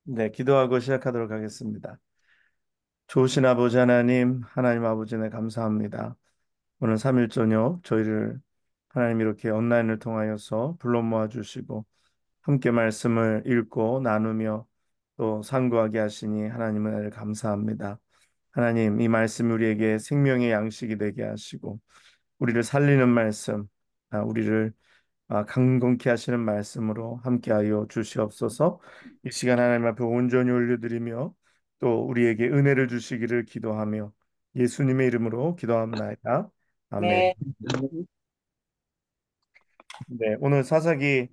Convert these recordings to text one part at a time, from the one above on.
네, 기도하고 시작하도록 하겠습니다. 좋으신 아버지 하나님, 하나님 아버지 네 감사합니다. 오늘 3일 저녁 저희를 하나님 이렇게 온라인을 통하여서 불러 모아 주시고 함께 말씀을 읽고 나누며 또 상고하게 하시니 하나님은 은혜를 감사합니다. 하나님, 이 말씀이 우리에게 생명의 양식이 되게 하시고 우리를 살리는 말씀, 우리를 강건케 하시는 말씀으로 함께하여 주시옵소서. 이 시간 하나님 앞에 온전히 올려드리며 또 우리에게 은혜를 주시기를 기도하며 예수님의 이름으로 기도합나이다. 아멘. 네, 네, 오늘 사사기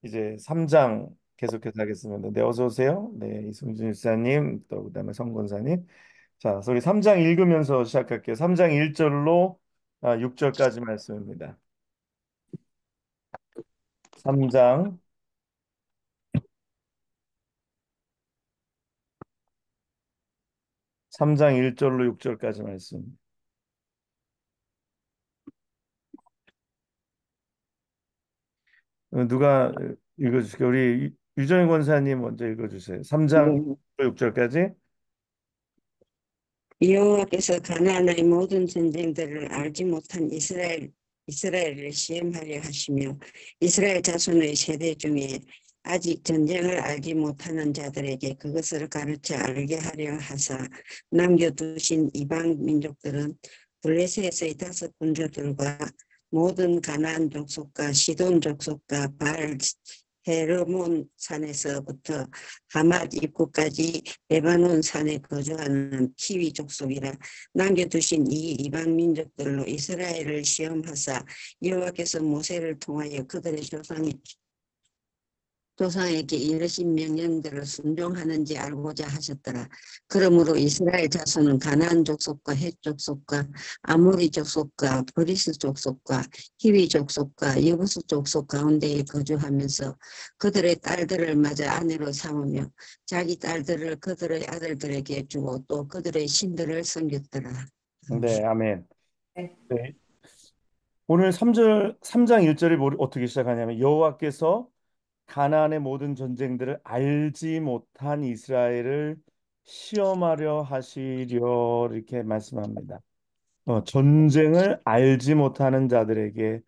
이제 3장 계속해서 하겠습니다. 네, 어서 오세요. 네, 이승준 일사님, 또 그다음에 성권사님. 자, 우리 3장 읽으면서 시작할게요. 3장 1절로 6절까지 말씀입니다. 3장 3장 1절로 6절까지 말씀. 누가 읽어주실까요? 우리 유정희 권사님 먼저 읽어주세요. 3장 네. 6절까지. 여호와께서 가나안의 모든 전쟁들을 알지 못한 이스라엘을 시험하려 하시며 이스라엘 자손의 세대 중에 아직 전쟁을 알지 못하는 자들에게 그것을 가르쳐 알게 하려 하사 남겨두신 이방 민족들은 블레셋의 다섯 군주들과 모든 가나안 족속과 시돈 족속과 발 헤르몬 산에서부터 하맛 입구까지 레바논 산에 거주하는 키위 족속이라 남겨두신 이 이방 민족들로 이스라엘을 시험하사 여호와께서 모세를 통하여 그들의 조상에게 이르신 명령대로 순종하는지 알고자 하셨더라. 그러므로 이스라엘 자손은 가나안 족속과 헷 족속과 아모리 족속과 브리스 족속과 히위 족속과 여부스 족속 가운데에 거주하면서 그들의 딸들을 맞아 아내로 삼으며 자기 딸들을 그들의 아들들에게 주고 또 그들의 신들을 섬겼더라. 네, 아멘. 네. 네. 오늘 3장 1절이 어떻게 시작하냐면 여호와께서 가나안의 모든 전쟁들을 알지 못한 이스라엘을 시험하려 하시려 이렇게 말씀합니다. 전쟁을 알지 못하는 자들에게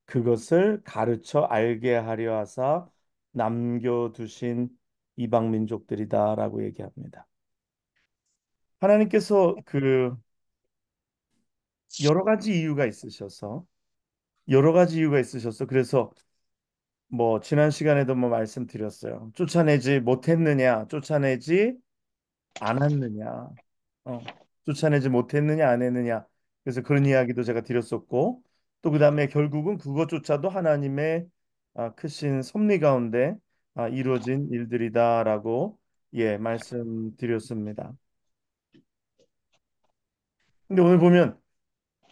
그것을 가르쳐 알게 하려 하사 남겨두신 이방 민족들이다라고 얘기합니다. 하나님께서 여러 가지 이유가 있으셔서 그래서 뭐 지난 시간에도 뭐 말씀드렸어요. 쫓아내지 못했느냐, 쫓아내지 않았느냐, 쫓아내지 못했느냐, 안 했느냐. 그래서 그런 이야기도 제가 드렸었고, 또 그다음에 결국은 그것조차도 하나님의 크신 섭리 가운데 이루어진 일들이다라고 예 말씀드렸습니다. 근데 오늘 보면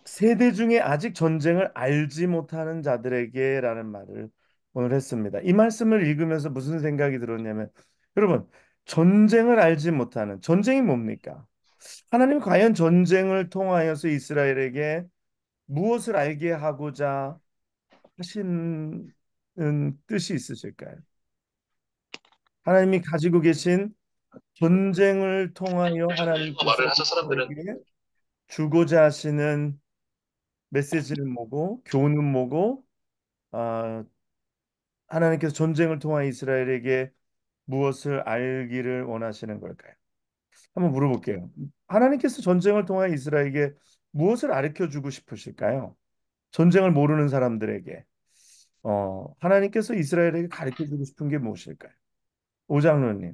세대 중에 아직 전쟁을 알지 못하는 자들에게라는 말을 오늘 했습니다. 이 말씀을 읽으면서 무슨 생각이 들었냐면, 여러분, 전쟁을 알지 못하는 전쟁이 뭡니까? 하나님 과연 전쟁을 통하여서 이스라엘에게 무엇을 알게 하고자 하시는 뜻이 있으실까요? 하나님이 가지고 계신 전쟁을 통하여 하나님께서 말을 하자 사람들은 이스라엘에게 주고자 하시는 메시지는 뭐고 교훈은 뭐고 아, 하나님께서 전쟁을 통하여 이스라엘에게 무엇을 알기를 원하시는 걸까요? 한번 물어볼게요. 하나님께서 전쟁을 통하여 이스라엘에게 무엇을 가르쳐 주고 싶으실까요? 전쟁을 모르는 사람들에게 하나님께서 이스라엘에게 가르쳐 주고 싶은 게 무엇일까요? 오장로님.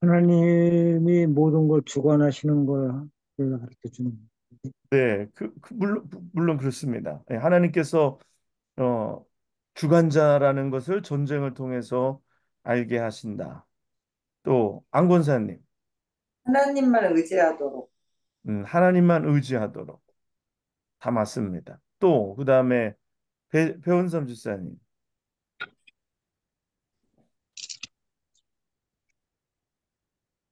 하나님이 모든 걸 주관하시는 걸 가르쳐 주는 거예요. 네, 물론 그렇습니다. 네, 하나님께서 어, 주관자라는 것을 전쟁을 통해서 알게 하신다. 또 안권사님, 하나님만 의지하도록. 하나님만 의지하도록 다 맞습니다. 또 그다음에 배원삼 집사님,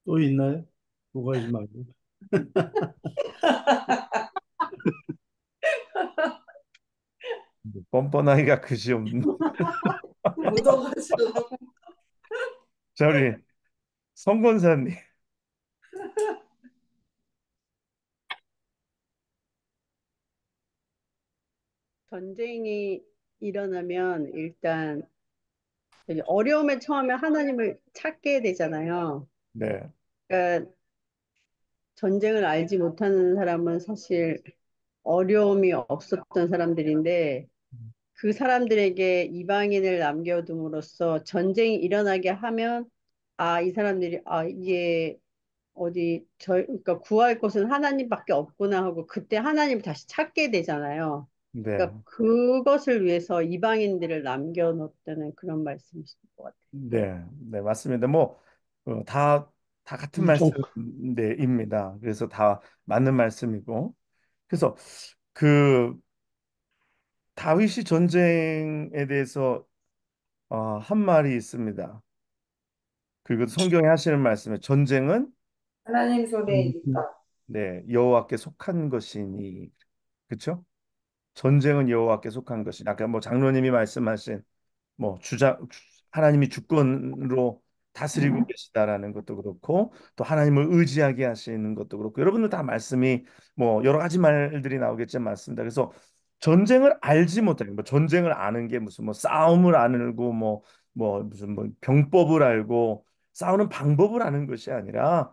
또 있나요? 그거 하지 말고. 뻔뻔하기가 그지 없는. 묻어가시려고. 자, 우리 성권사님. 전쟁이 일어나면 일단 어려움에 처하면 하나님을 찾게 되잖아요. 네, 그러니까 전쟁을 알지 못하는 사람은 사실 어려움이 없었던 사람들인데 그 사람들에게 이방인을 남겨둠으로써 전쟁이 일어나게 하면 아, 이 사람들이 아, 이게 그러니까 구할 곳은 하나님밖에 없구나 하고 그때 하나님을 다시 찾게 되잖아요. 네, 그러니까 그것을 위해서 이방인들을 남겨놓았다는 그런 말씀이신 것 같아요. 네, 네, 맞습니다. 뭐, 다 같은 좀 말씀입니다. 그래서 다 맞는 말씀이고. 그래서 그 다윗이 전쟁에 대해서 한 말이 있습니다. 그리고 성경에 하시는 말씀에 전쟁은 하나님 손에 있다. 네, 여호와께 속한 것이니. 그렇죠? 전쟁은 여호와께 속한 것이. 아까 뭐 장로님이 말씀하신 뭐 하나님이 주권으로 다스리고 계시다라는 것도 그렇고 또 하나님을 의지하게 하시는 것도 그렇고 여러분들 다 말씀이 뭐 여러 가지 말들이 나오겠지만 맞습니다. 그래서 전쟁을 알지 못하는 뭐 전쟁을 아는 게 무슨 뭐 싸움을 알고 뭐 무슨 뭐 병법을 알고 싸우는 방법을 아는 것이 아니라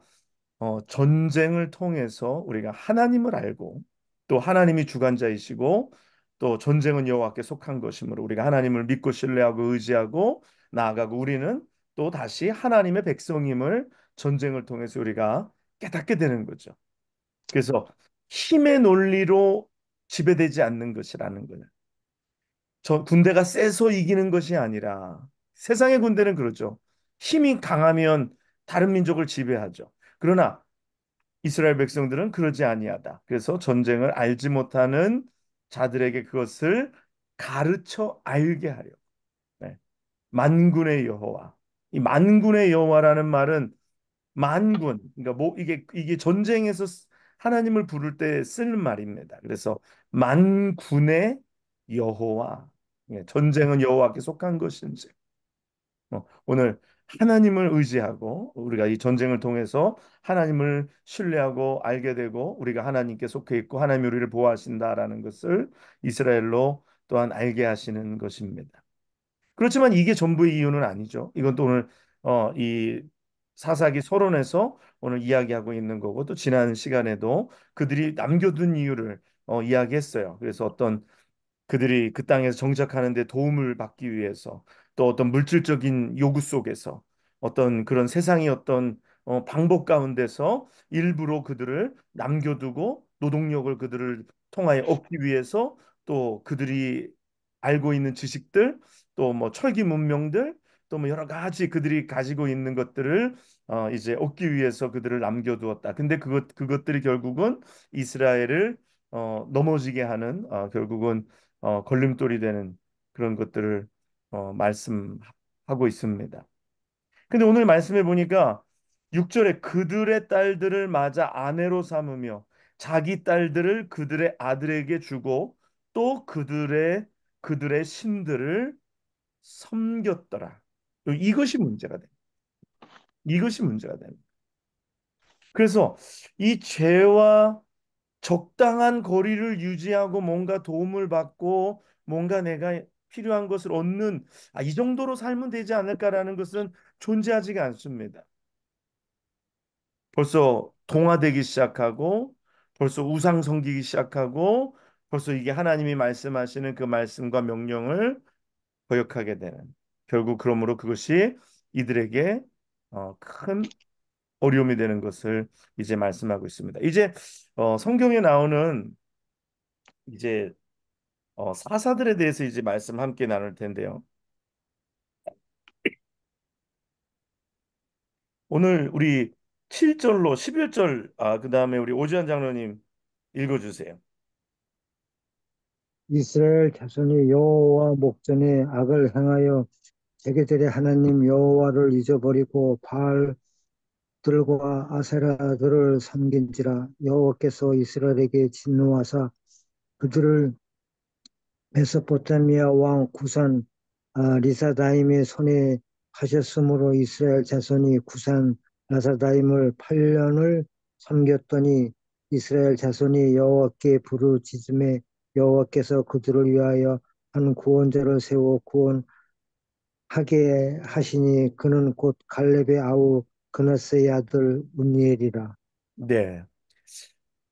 전쟁을 통해서 우리가 하나님을 알고 또 하나님이 주관자이시고 또 전쟁은 여호와께 속한 것이므로 우리가 하나님을 믿고 신뢰하고 의지하고 나아가고 우리는 또 다시 하나님의 백성임을 전쟁을 통해서 우리가 깨닫게 되는 거죠. 그래서 힘의 논리로 지배되지 않는 것이라는 거예요. 저 군대가 세서 이기는 것이 아니라 세상의 군대는 그렇죠. 힘이 강하면 다른 민족을 지배하죠. 그러나 이스라엘 백성들은 그러지 아니하다. 그래서 전쟁을 알지 못하는 자들에게 그것을 가르쳐 알게 하려. 네. 만군의 여호와. 이 만군의 여호와라는 말은 만군. 그러니까 뭐 이게 전쟁에서 하나님을 부를 때 쓰는 말입니다. 그래서 만군의 여호와. 예, 전쟁은 여호와께 속한 것인지. 오늘 하나님을 의지하고 우리가 이 전쟁을 통해서 하나님을 신뢰하고 알게 되고 우리가 하나님께 속해 있고 하나님이 우리를 보호하신다라는 것을 이스라엘로 또한 알게 하시는 것입니다. 그렇지만 이게 전부의 이유는 아니죠. 이건 또 오늘 이 사사기 서론에서 오늘 이야기하고 있는 거고 또 지난 시간에도 그들이 남겨둔 이유를 이야기했어요. 그래서 그들이 그 땅에서 정착하는 데 도움을 받기 위해서 또 어떤 물질적인 요구 속에서 어떤 그런 세상의 어떤 방법 가운데서 일부러 그들을 남겨두고 노동력을 그들을 통하여 얻기 위해서 또 그들이 알고 있는 지식들 또 뭐 철기 문명들 또 뭐 여러 가지 그들이 가지고 있는 것들을 이제 얻기 위해서 그들을 남겨두었다. 근데 그것들이 결국은 이스라엘을 넘어지게 하는 결국은 걸림돌이 되는 그런 것들을 말씀하고 있습니다. 근데 오늘 말씀해 보니까 6절에 그들의 딸들을 맞아 아내로 삼으며 자기 딸들을 그들의 아들에게 주고 또 그들의 신들을 섬겼더라. 이것이 문제가 돼. 이것이 문제가 됩니다. 그래서 이 죄와 적당한 거리를 유지하고 뭔가 도움을 받고 뭔가 내가 필요한 것을 얻는 이 정도로 살면 되지 않을까라는 것은 존재하지가 않습니다. 벌써 동화되기 시작하고 벌써 우상 섬기기 시작하고 벌써 이게 하나님이 말씀하시는 그 말씀과 명령을 거역하게 되는 결국 그러므로 그것이 이들에게 큰 어려움이 되는 것을 이제 말씀하고 있습니다. 이제 성경에 나오는 이제 사사들에 대해서 이제 말씀 함께 나눌 텐데요. 오늘 우리 7절로 11절 그다음에 우리 오지환 장로님 읽어 주세요. 이스라엘 자손이 여호와 목전에 악을 행하여 자기들의 하나님 여호와를 잊어버리고 바알들과 아세라들을 섬긴지라 여호와께서 이스라엘에게 진노하사 그들을 메소포타미아 왕 구산 리사다임의 손에 하셨으므로 이스라엘 자손이 구산 라사다임을 8년을 섬겼더니 이스라엘 자손이 여호와께 부르짖음에 여호와께서 그들을 위하여 한 구원자를 세워 구원하게 하시니 그는 곧 갈렙의 아우 그나스의 아들 문니엘이라. 네.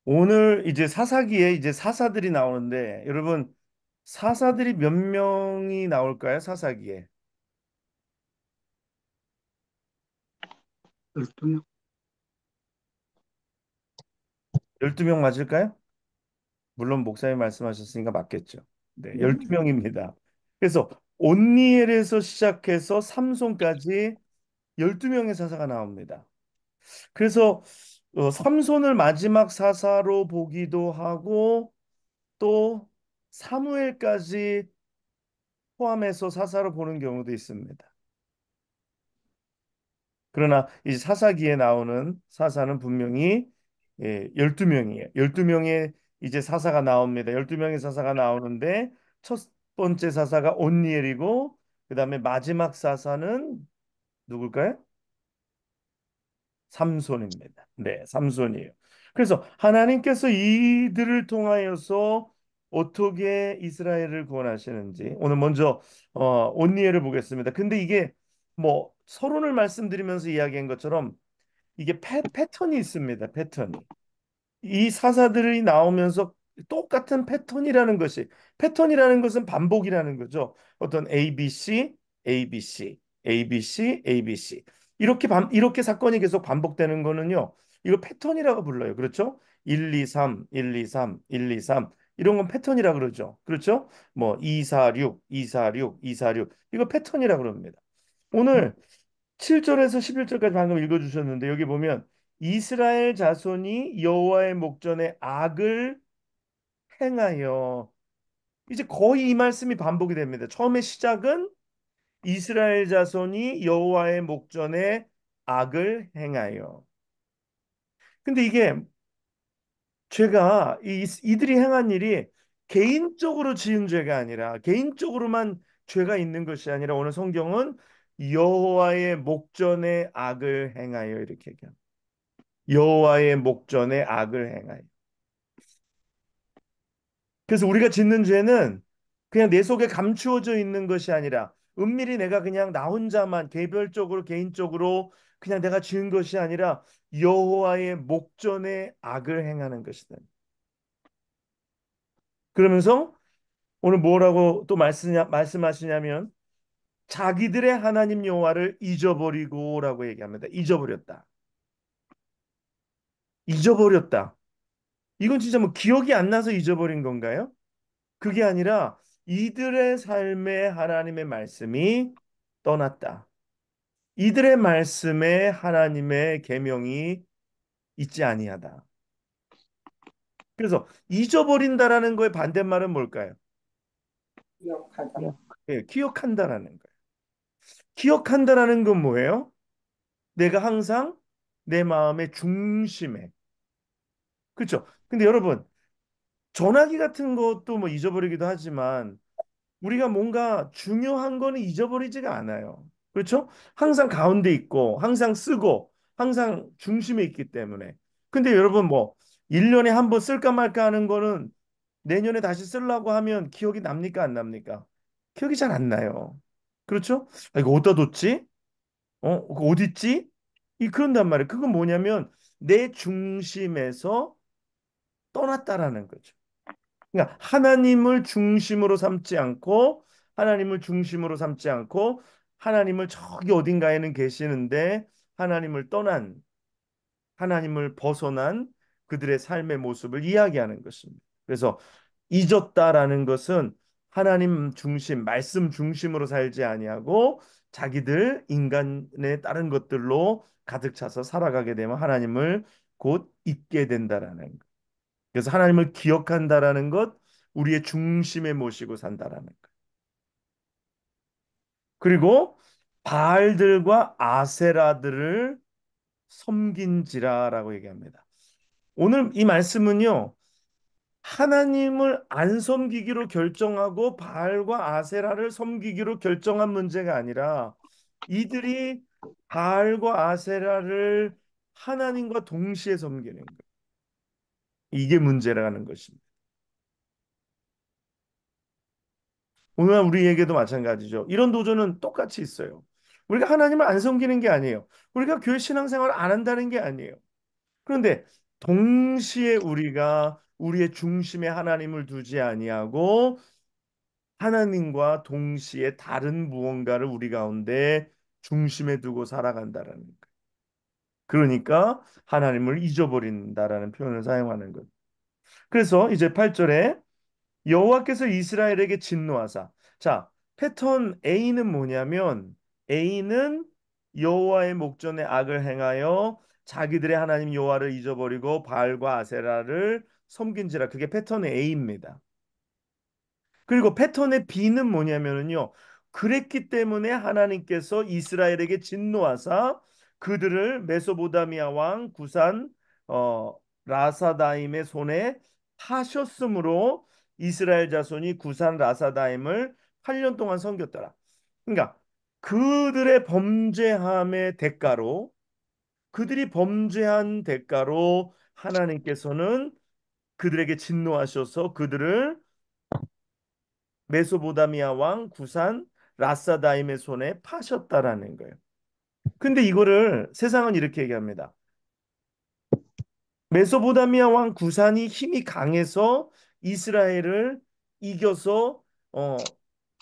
오늘 이제 사사기에 이제 사사들이 나오는데 여러분 사사들이 몇 명이 나올까요? 사사기에. 12명. 12명 맞을까요? 물론 목사님 말씀하셨으니까 맞겠죠. 네, 12명입니다. 그래서 온니엘에서 시작해서 삼손까지 12명의 사사가 나옵니다. 그래서 삼손을 마지막 사사로 보기도 하고 또 사무엘까지 포함해서 사사로 보는 경우도 있습니다. 그러나 이 사사기에 나오는 사사는 분명히 12명이에요. 12명의 이제 사사가 나옵니다. 12명의 사사가 나오는데 첫 번째 사사가 온니엘이고 그다음에 마지막 사사는 누굴까요? 삼손입니다. 네, 삼손이에요. 그래서 하나님께서 이들을 통하여서 어떻게 이스라엘을 구원하시는지 오늘 먼저 온니엘을 보겠습니다. 근데 이게 뭐 서론을 말씀드리면서 이야기한 것처럼 이게 패턴이 있습니다. 패턴이. 이 사사들이 나오면서 똑같은 패턴이라는 것은 반복이라는 거죠. 어떤 ABC, ABC, ABC, ABC 이렇게 사건이 계속 반복되는 거는요. 이거 패턴이라고 불러요. 그렇죠? 1, 2, 3, 1, 2, 3, 1, 2, 3 이런 건 패턴이라 그러죠. 그렇죠? 뭐 2, 4, 6, 2, 4, 6, 2, 4, 6 이거 패턴이라 그럽니다. 오늘 7절에서 11절까지 방금 읽어주셨는데 여기 보면 이스라엘 자손이 여호와의 목전에 악을 행하여 이제 거의 이 말씀이 반복이 됩니다. 처음에 시작은 이스라엘 자손이 여호와의 목전에 악을 행하여. 근데 이게 죄가 이들이 행한 일이 개인적으로 지은 죄가 아니라 개인적으로만 죄가 있는 것이 아니라 오늘 성경은 여호와의 목전에 악을 행하여 이렇게 얘기합니다. 여호와의 목전에 악을 행하여. 그래서 우리가 짓는 죄는 그냥 내 속에 감추어져 있는 것이 아니라 은밀히 내가 그냥 나 혼자만 개별적으로 개인적으로 그냥 내가 지은 것이 아니라 여호와의 목전에 악을 행하는 것이다. 그러면서 오늘 뭐라고 또 말씀하시냐면 자기들의 하나님 여호와를 잊어버리고라고 얘기합니다. 잊어버렸다. 잊어버렸다. 이건 진짜 뭐 기억이 안 나서 잊어버린 건가요? 그게 아니라 이들의 삶에 하나님의 말씀이 떠났다. 이들의 말씀에 하나님의 계명이 있지 아니하다. 그래서 잊어버린다라는 거의 반대말은 뭘까요? 기억하다. 예, 기억한다라는 거예요. 기억한다라는 건 뭐예요? 내가 항상 내 마음의 중심에. 그렇죠? 근데 여러분, 전화기 같은 것도 뭐 잊어버리기도 하지만 우리가 뭔가 중요한 거는 잊어버리지가 않아요. 그렇죠? 항상 가운데 있고, 항상 쓰고, 항상 중심에 있기 때문에. 근데 여러분 뭐 1년에 한 번 쓸까 말까 하는 거는 내년에 다시 쓰려고 하면 기억이 납니까? 안 납니까? 기억이 잘 안 나요. 그렇죠? 아, 이거 어디다 뒀지? 그거 어디 있지? 그런단 말이에요. 그건 뭐냐면 내 중심에서 떠났다라는 거죠. 그러니까 하나님을 중심으로 삼지 않고 하나님을 저기 어딘가에는 계시는데 하나님을 떠난 하나님을 벗어난 그들의 삶의 모습을 이야기하는 것입니다. 그래서 잊었다라는 것은 하나님 중심, 말씀 중심으로 살지 아니하고 자기들 인간의 다른 것들로 가득 차서 살아가게 되면 하나님을 곧 잊게 된다라는 것. 그래서 하나님을 기억한다라는 것, 우리의 중심에 모시고 산다라는 것. 그리고 바알들과 아세라들을 섬긴지라라고 얘기합니다. 오늘 이 말씀은요, 하나님을 안 섬기기로 결정하고 바알과 아세라를 섬기기로 결정한 문제가 아니라 이들이 바알과 아세라를 하나님과 동시에 섬기는 거예요. 이게 문제라는 것입니다. 오늘 우리에게도 마찬가지죠. 이런 도전은 똑같이 있어요. 우리가 하나님을 안 섬기는 게 아니에요. 우리가 교회 신앙생활을 안 한다는 게 아니에요. 그런데 동시에 우리가 우리의 중심에 하나님을 두지 아니하고 하나님과 동시에 다른 무언가를 우리 가운데 중심에 두고 살아간다라는 거예요. 그러니까 하나님을 잊어버린다라는 표현을 사용하는 거예요. 그래서 이제 8절에 여호와께서 이스라엘에게 진노하사. 자, 패턴 A는 뭐냐면 A는 여호와의 목전에 악을 행하여 자기들의 하나님 여호와를 잊어버리고 바알과 아세라를 섬긴지라. 그게 패턴의 A입니다. 그리고 패턴의 B는 뭐냐면은요. 그랬기 때문에 하나님께서 이스라엘에게 진노하사 그들을 메소보다미아 왕 구산 라사다임의 손에 파셨으므로 이스라엘 자손이 구산 라사다임을 8년 동안 섬겼더라. 그러니까 그들의 범죄함의 대가로 그들이 범죄한 대가로 하나님께서는 그들에게 진노하셔서 그들을 메소보다미아 왕 구산 라사다임의 손에 파셨다라는 거예요. 근데 이거를 세상은 이렇게 얘기합니다. 메소보다미아 왕 구산이 힘이 강해서 이스라엘을 이겨서 어,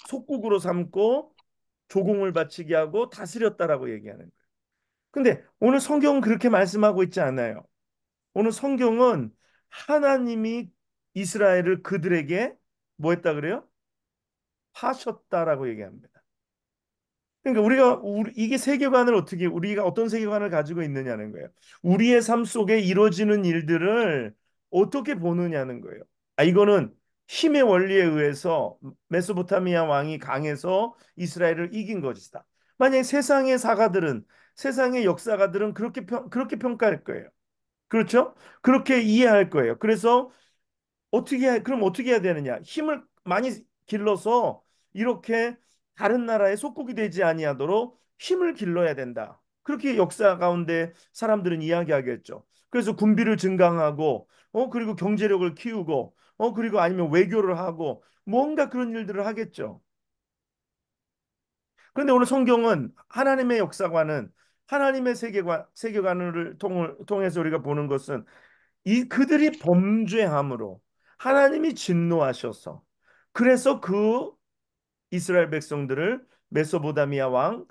속국으로 삼고 조공을 바치게 하고 다스렸다라고 얘기하는 거예요. 근데 오늘 성경은 그렇게 말씀하고 있지 않아요. 오늘 성경은 하나님이 이스라엘을 그들에게 뭐 했다 그래요? 파셨다라고 얘기합니다. 그러니까 이게 세계관을 어떻게 우리가 어떤 세계관을 가지고 있느냐는 거예요. 우리의 삶 속에 이루어지는 일들을 어떻게 보느냐는 거예요. 아, 이거는 힘의 원리에 의해서 메소포타미아 왕이 강해서 이스라엘을 이긴 것이다. 만약에 세상의 사가들은 세상의 역사가들은 그렇게 평가할 거예요. 그렇죠? 그렇게 이해할 거예요. 그래서 그럼 어떻게 해야 되느냐? 힘을 많이 길러서 이렇게 다른 나라의 속국이 되지 아니하도록 힘을 길러야 된다. 그렇게 역사 가운데 사람들은 이야기하겠죠. 그래서 군비를 증강하고, 그리고 경제력을 키우고, 그리고 아니면 외교를 하고, 뭔가 그런 일들을 하겠죠. 그런데 오늘 성경은 하나님의 역사관은 하나님의 세계관을 통해서 우리가 보는 것은 이 그들이 범죄함으로 하나님이 진노하셔서 그래서 그 이스라엘 백성들을 메소보다미아 왕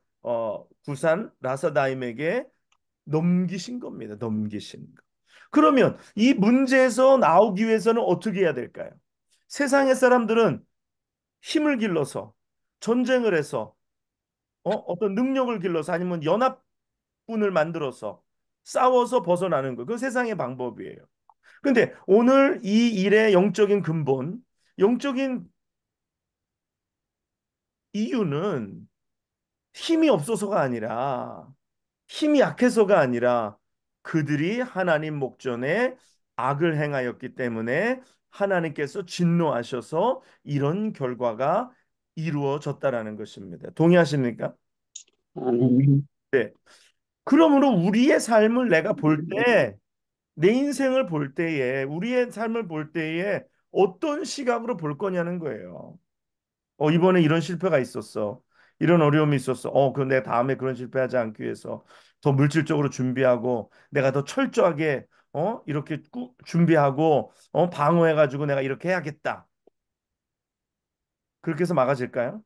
구산 라사다임에게 넘기신 겁니다. 넘기신 거. 그러면 이 문제에서 나오기 위해서는 어떻게 해야 될까요? 세상의 사람들은 힘을 길러서 전쟁을 해서 어떤 능력을 길러서 아니면 연합군을 만들어서 싸워서 벗어나는 거. 그 세상의 방법이에요. 근데 오늘 이 일의 영적인 근본, 영적인 이유는 힘이 없어서가 아니라, 힘이 약해서가 아니라 그들이 하나님 목전에 악을 행하였기 때문에 하나님께서 진노하셔서 이런 결과가 이루어졌다라는 것입니다. 동의하십니까? 아멘. 네. 그러므로 우리의 삶을 내가 볼 때, 내 인생을 볼 때에, 우리의 삶을 볼 때에 어떤 시각으로 볼 거냐는 거예요. 이번에 이런 실패가 있었어. 이런 어려움이 있었어. 그럼 내가 다음에 그런 실패하지 않기 위해서 더 물질적으로 준비하고 내가 더 철저하게 이렇게 준비하고 방어해가지고 내가 이렇게 해야겠다. 그렇게 해서 막아질까요?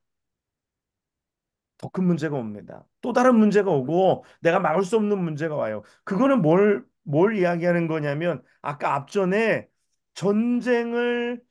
더 큰 문제가 옵니다. 또 다른 문제가 오고 내가 막을 수 없는 문제가 와요. 그거는 뭘 이야기하는 거냐면 아까 앞전에 전쟁을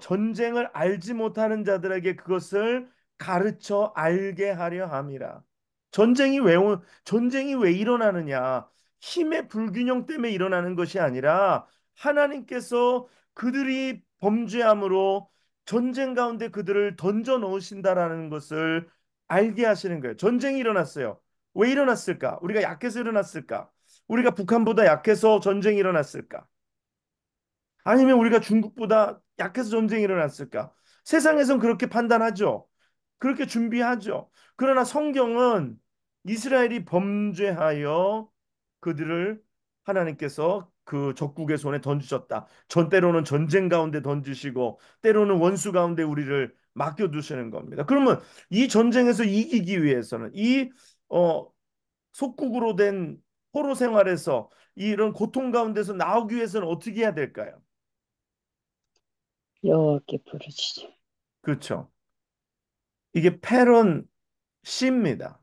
전쟁을 알지 못하는 자들에게 그것을 가르쳐 알게 하려 함이라. 전쟁이 왜 일어나느냐? 힘의 불균형 때문에 일어나는 것이 아니라 하나님께서 그들이 범죄함으로 전쟁 가운데 그들을 던져 넣으신다라는 것을 알게 하시는 거예요. 전쟁이 일어났어요. 왜 일어났을까? 우리가 약해서 일어났을까? 우리가 북한보다 약해서 전쟁이 일어났을까? 아니면 우리가 중국보다 약해서 전쟁이 일어났을까? 세상에선 그렇게 판단하죠. 그렇게 준비하죠. 그러나 성경은 이스라엘이 범죄하여 그들을 하나님께서 그 적국의 손에 던지셨다. 때로는 전쟁 가운데 던지시고 때로는 원수 가운데 우리를 맡겨두시는 겁니다. 그러면 이 전쟁에서 이기기 위해서는 이 어, 속국으로 된 포로 생활에서 이런 고통 가운데서 나오기 위해서는 어떻게 해야 될까요? 여호와께 부르짖어. 그렇죠. 이게 패런 C입니다.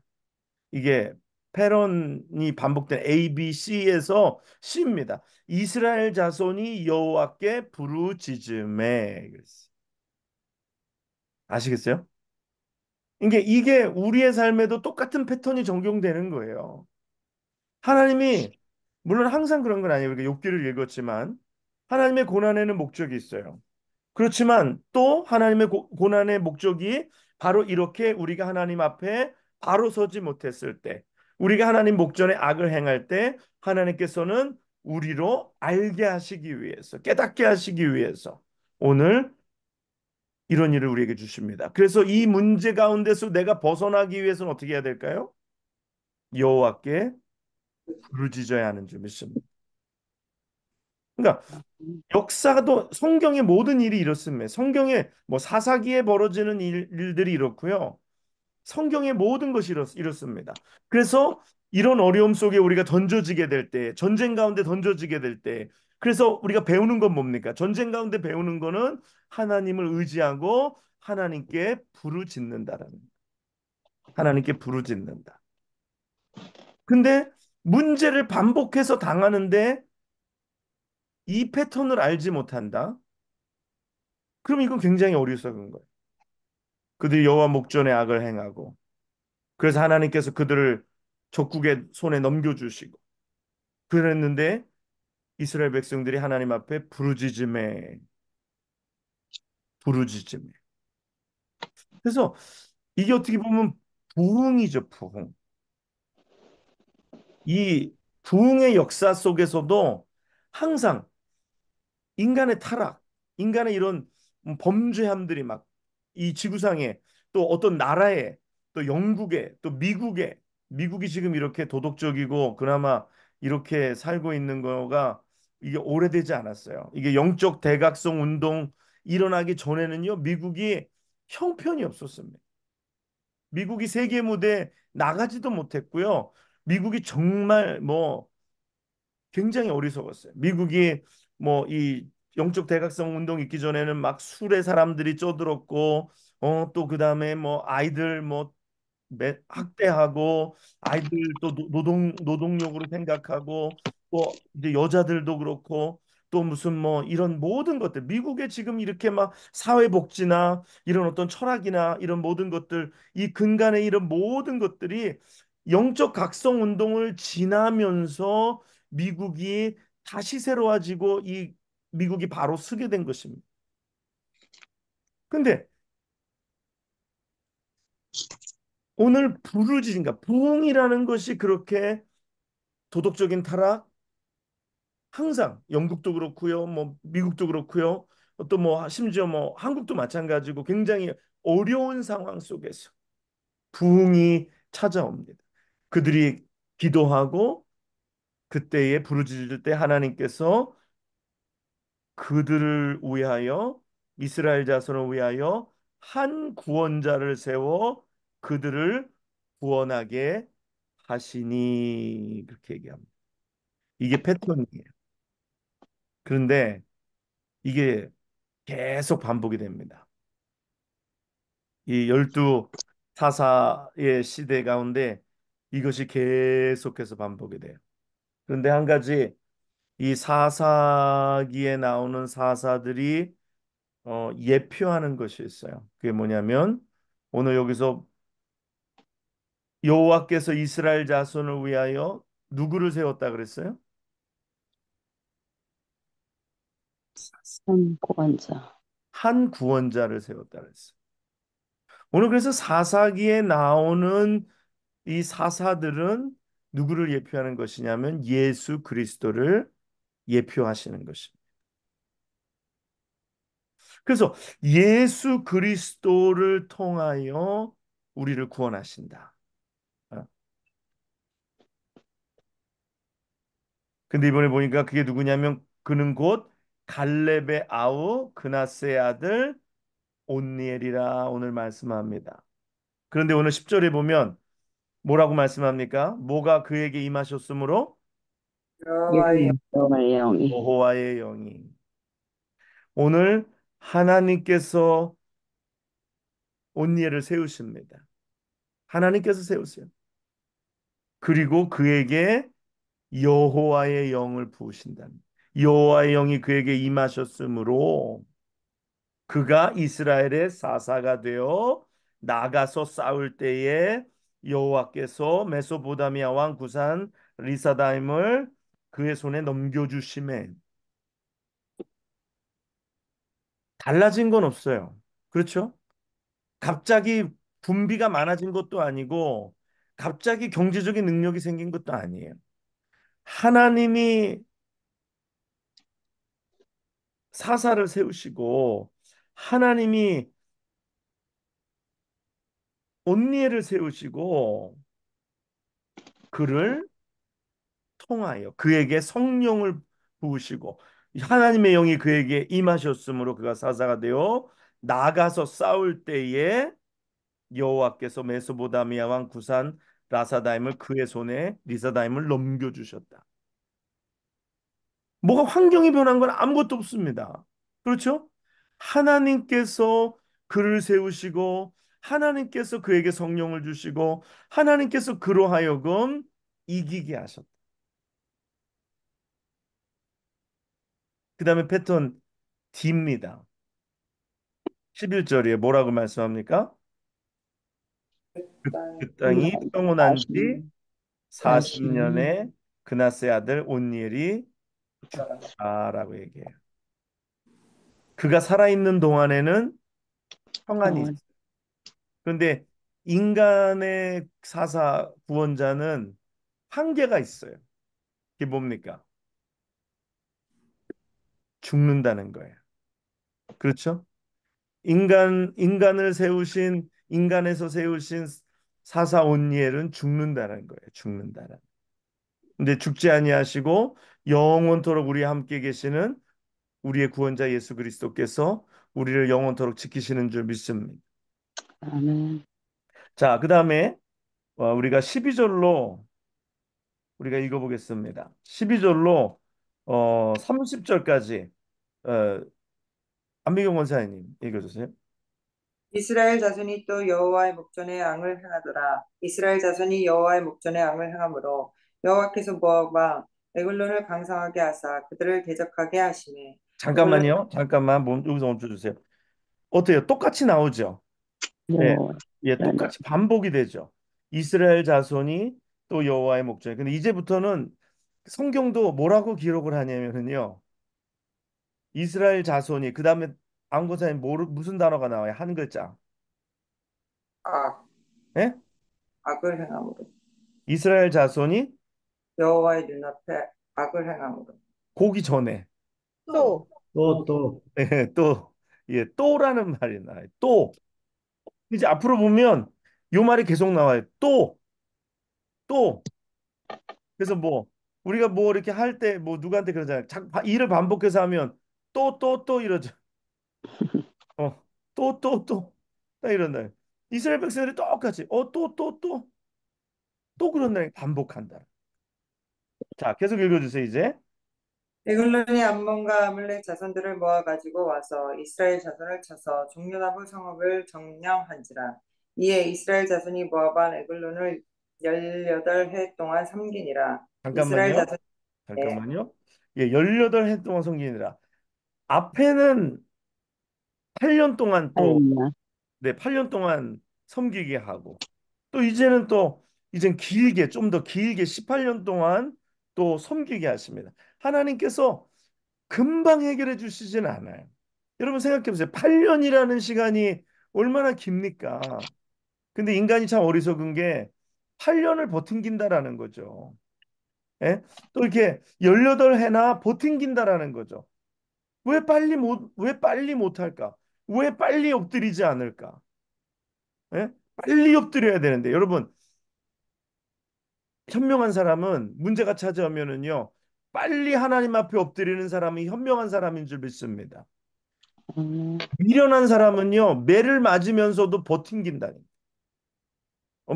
이게 패런이 반복된 A, B, C에서 C입니다. 이스라엘 자손이 여호와께 부르짖음에 그랬어요. 아시겠어요? 이게 우리의 삶에도 똑같은 패턴이 적용되는 거예요. 하나님이 물론 항상 그런 건 아니에요. 우리가 욥기를 읽었지만 하나님의 고난에는 목적이 있어요. 그렇지만 또 하나님의 고난의 목적이 바로 이렇게 우리가 하나님 앞에 바로 서지 못했을 때, 우리가 하나님 목전에 악을 행할 때 하나님께서는 우리로 알게 하시기 위해서, 깨닫게 하시기 위해서 오늘 이런 일을 우리에게 주십니다. 그래서 이 문제 가운데서 내가 벗어나기 위해서는 어떻게 해야 될까요? 여호와께 부르짖어야 하는 줄 믿습니다. 그러니까 역사도 성경의 모든 일이 이렇습니다. 성경에 뭐 사사기에 벌어지는 일들이 이렇고요. 성경의 모든 것이 이렇습니다. 그래서 이런 어려움 속에 우리가 던져지게 될 때, 전쟁 가운데 던져지게 될 때, 그래서 우리가 배우는 건 뭡니까? 전쟁 가운데 배우는 거는 하나님을 의지하고 하나님께 부르짖는다라는 거예요. 하나님께 부르짖는다. 근데 문제를 반복해서 당하는데 이 패턴을 알지 못한다. 그럼 이건 굉장히 어리석은 거예요. 그들이 여호와 목전에 악을 행하고 그래서 하나님께서 그들을 적국의 손에 넘겨주시고 그랬는데 이스라엘 백성들이 하나님 앞에 부르짖음에 그래서 이게 어떻게 보면 부흥이죠, 부흥. 이 부흥의 역사 속에서도 항상 인간의 타락, 인간의 이런 범죄함들이 막 이 지구상에 또 어떤 나라에 또 영국에 또 미국이 지금 이렇게 도덕적이고 그나마 이렇게 살고 있는 거가 이게 오래되지 않았어요. 이게 영적 대각성 운동 일어나기 전에는요, 미국이 형편이 없었습니다. 미국이 세계 무대에 나가지도 못했고요. 미국이 정말 뭐 굉장히 어리석었어요. 미국이 뭐 이 영적 대각성 운동 있기 전에는 막 술에 사람들이 쪄들었고 또 그다음에 뭐 아이들 뭐 학대하고 아이들 또 노동력으로 생각하고 또 이제 여자들도 그렇고 또 무슨 뭐 이런 모든 것들 미국에 지금 이렇게 막 사회복지나 이런 어떤 철학이나 이런 모든 것들 이 근간의 이런 모든 것들이 영적 각성 운동을 지나면서 미국이 다시 새로워지고 이 미국이 바로 서게 된 것입니다. 근데 오늘 부르짖은가 부흥이라는 것이 그렇게 도덕적인 타락 항상 영국도 그렇고요, 뭐 미국도 그렇고요, 또 뭐 심지어 뭐 한국도 마찬가지고 굉장히 어려운 상황 속에서 부흥이 찾아옵니다. 그들이 기도하고 그때에 부르짖을 때 하나님께서 그들을 위하여 이스라엘 자손을 위하여 한 구원자를 세워 그들을 구원하게 하시니 그렇게 얘기합니다. 이게 패턴이에요. 그런데 이게 계속 반복이 됩니다. 이 열두 사사의 시대 가운데 이것이 계속해서 반복이 돼요. 그런데 한 가지 이 사사기에 나오는 사사들이 예표하는 것이 있어요. 그게 뭐냐면 오늘 여기서 여호와께서 이스라엘 자손을 위하여 누구를 세웠다 그랬어요? 선고관자. 한 구원자를 세웠다 그랬어요. 오늘 그래서 사사기에 나오는 이 사사들은 누구를 예표하는 것이냐면 예수 그리스도를 예표하시는 것입니다. 그래서 예수 그리스도를 통하여 우리를 구원하신다. 어. 근데 이번에 보니까 그게 누구냐면 그는 곧 갈렙의 아우 그나스의 아들 온니엘이라 오늘 말씀합니다. 그런데 오늘 10절에 보면 뭐라고 말씀합니까? 뭐가 그에게 임하셨으므로 여호와의 여호와의 영이 여호와의 영이. 오늘 하나님께서 온니엘을 세우십니다. 하나님께서 세우세요. 그리고 그에게 여호와의 영을 부으신다. 여호와의 영이 그에게 임하셨으므로 그가 이스라엘의 사사가 되어 나가서 싸울 때에 여호와께서 메소포타미아 왕 구산 리사다임을 그의 손에 넘겨주심에 달라진 건 없어요. 그렇죠? 갑자기 분비가 많아진 것도 아니고 갑자기 경제적인 능력이 생긴 것도 아니에요. 하나님이 사사를 세우시고 하나님이 온니엘을 세우시고 그를 통하여 그에게 성령을 부으시고 하나님의 영이 그에게 임하셨으므로 그가 사사가 되어 나가서 싸울 때에 여호와께서 메소포타미아 왕 구산 라사다임을 그의 손에 리사다임을 넘겨주셨다. 뭐가 환경이 변한 건 아무것도 없습니다. 그렇죠? 하나님께서 그를 세우시고 하나님께서 그에게 성령을 주시고 하나님께서 그로 하여금 이기게 하셨다. 그 다음에 패턴 D입니다. 11절에 뭐라고 말씀합니까? 그 땅이 평온한 지 40년 40년에 그나스의 아들 온니엘이 죽다라고 얘기해요. 그가 살아있는 동안에는 평안이 있어요. 동안 그런데 인간의 사사 구원자는 한계가 있어요. 그게 뭡니까? 죽는다는 거예요. 그렇죠? 인간에서 세우신 사사 온니엘은 죽는다는 거예요. 죽는다는. 근데 죽지 아니하시고 영원토록 우리와 함께 계시는 우리의 구원자 예수 그리스도께서 우리를 영원토록 지키시는 줄 믿습니다. 아멘. 자, 그다음에 우리가 12절로 우리가 읽어보겠습니다. 12절로 30절까지 안미경 원사님 읽어주세요. 이스라엘 자손이 또 여호와의 목전에 앙을 행하더라. 이스라엘 자손이 여호와의 목전에 앙을 행하므로 여호와께서 모압 왕 에글론을 강성하게 하사 그들을 대적하게 하시매 에글론 잠깐만요. 잠깐만 여기서 멈춰주세요. 어때요? 똑같이 나오죠? 예, 여호와 예, 똑같이 반복이 되죠. 이스라엘 자손이 또 여호와의 목전에. 근데 이제부터는 성경도 뭐라고 기록을 하냐면요. 이스라엘 자손이 그 다음에 안고사에 무슨 단어가 나와요? 한 글자. 악, 예? 악을 행하므로 이스라엘 자손이 여호와의 눈앞에 악을 행하므로 고기 전에 또 또, 예, 또 예, 또라는 말이 나와요. 또 이제 앞으로 보면 요 말이 계속 나와요. 또 그래서 뭐 우리가 뭐 이렇게 할 때 뭐 누구한테 그러잖아요. 일을 반복해서 하면 또 이러죠. 또 딱 이런다. 이스라엘 백성들이 똑같이 또 그런다. 반복한다. 자, 계속 읽어주세요 이제. 에글론이 암몬과 아말렉 자손들을 모아 가지고 와서 이스라엘 자손을 쳐서 종려나무 성읍을 점령한지라. 이에 이스라엘 자손이 모아반 에글론을 18해 동안 섬기니라. 이스라엘 잠깐만요. 자손이 잠깐만요. 예, 18해 동안 섬기느라 앞에는 8년 동안 또 아이나 네, 8년 동안 섬기게 하고 또 이제는 또 이젠 길게 좀 더 길게 18년 동안 또 섬기게 하십니다. 하나님께서 금방 해결해 주시진 않아요. 여러분 생각해 보세요. 8년이라는 시간이 얼마나 깁니까? 근데 인간이 참 어리석은 게 8년을 버틴긴다라는 거죠. 예? 또 이렇게 18해나 버틴긴다라는 거죠. 왜 빨리 못할까? 왜 빨리 엎드리지 않을까? 예? 빨리 엎드려야 되는데 여러분 현명한 사람은 문제가 찾아오면은요 빨리 하나님 앞에 엎드리는 사람이 현명한 사람인 줄 믿습니다. 음, 미련한 사람은요 매를 맞으면서도 버팅긴다니.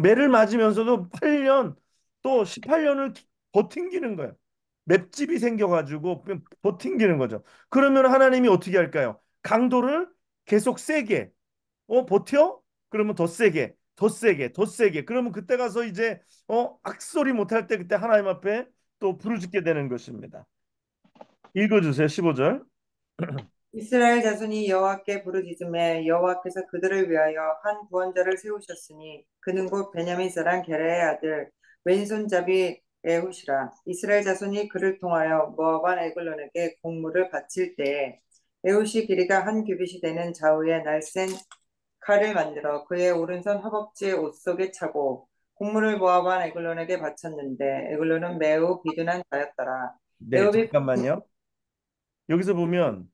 매를 맞으면서도 8년 또 18년을 버팅기는 거예요. 맷집이 생겨가지고 그냥 버팅기는 거죠. 그러면 하나님이 어떻게 할까요? 강도를 계속 세게 버텨? 그러면 더 세게, 더 세게, 더 세게. 그러면 그때 가서 이제 악소리 못할 때 그때 하나님 앞에 또 부르짖게 되는 것입니다. 읽어주세요. 15절. 이스라엘 자손이 여호와께 부르짖음에 여호와께서 그들을 위하여 한 구원자를 세우셨으니 그는 곧 베냐민 사람 게라의 아들 왼손잡이 에훗이라. 이스라엘 자손이 그를 통하여 모압 반 에글론에게 공물을 바칠 때에 에훗이 길이가 한 규빗이 되는 좌우에 날쌘 칼을 만들어 그의 오른손 허벅지 옷 속에 차고 곡물을 모압 반 에글론에게 바쳤는데 에글론은 매우 비둔한 자였더라. 네, 에굽이 잠깐만요. 여기서 보면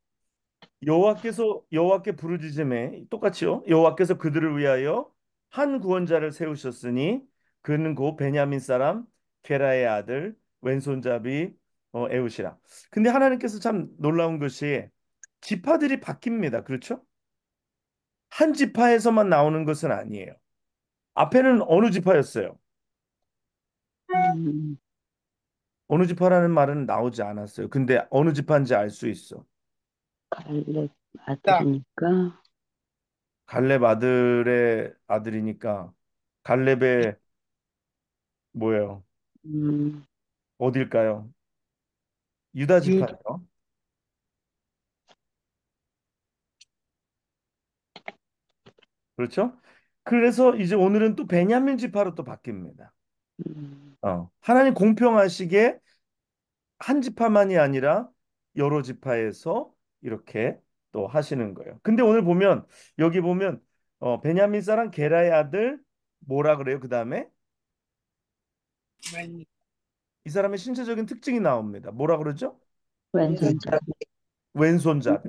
여호와께 부르짖음에 똑같이요. 여호와께서 그들을 위하여 한 구원자를 세우셨으니 그는 곧 베냐민 사람 게라의 아들 왼손잡이 에웃이라. 근데 하나님께서 참 놀라운 것이 지파들이 바뀝니다. 그렇죠? 한 지파에서만 나오는 것은 아니에요. 앞에는 어느 지파였어요? 음, 어느 지파라는 말은 나오지 않았어요. 근데 어느 지파인지 알 수 있어. 갈렙 아들이니까, 갈렙 아들의 아들이니까 갈렙의 뭐예요? 음, 어딜까요? 유다 유, 지파예요. 그렇죠? 그래서 이제 오늘은 또 베냐민 지파로 또 바뀝니다. 음, 하나님 공평하시게 한 지파만이 아니라 여러 지파에서 이렇게 또 하시는 거예요. 근데 오늘 보면 여기 보면 베냐민 사람 게라의 아들 뭐라 그래요? 그다음에 이 사람의 신체적인 특징이 나옵니다. 뭐라 그러죠? 왼손잡이, 왼손잡이. 왼손잡이.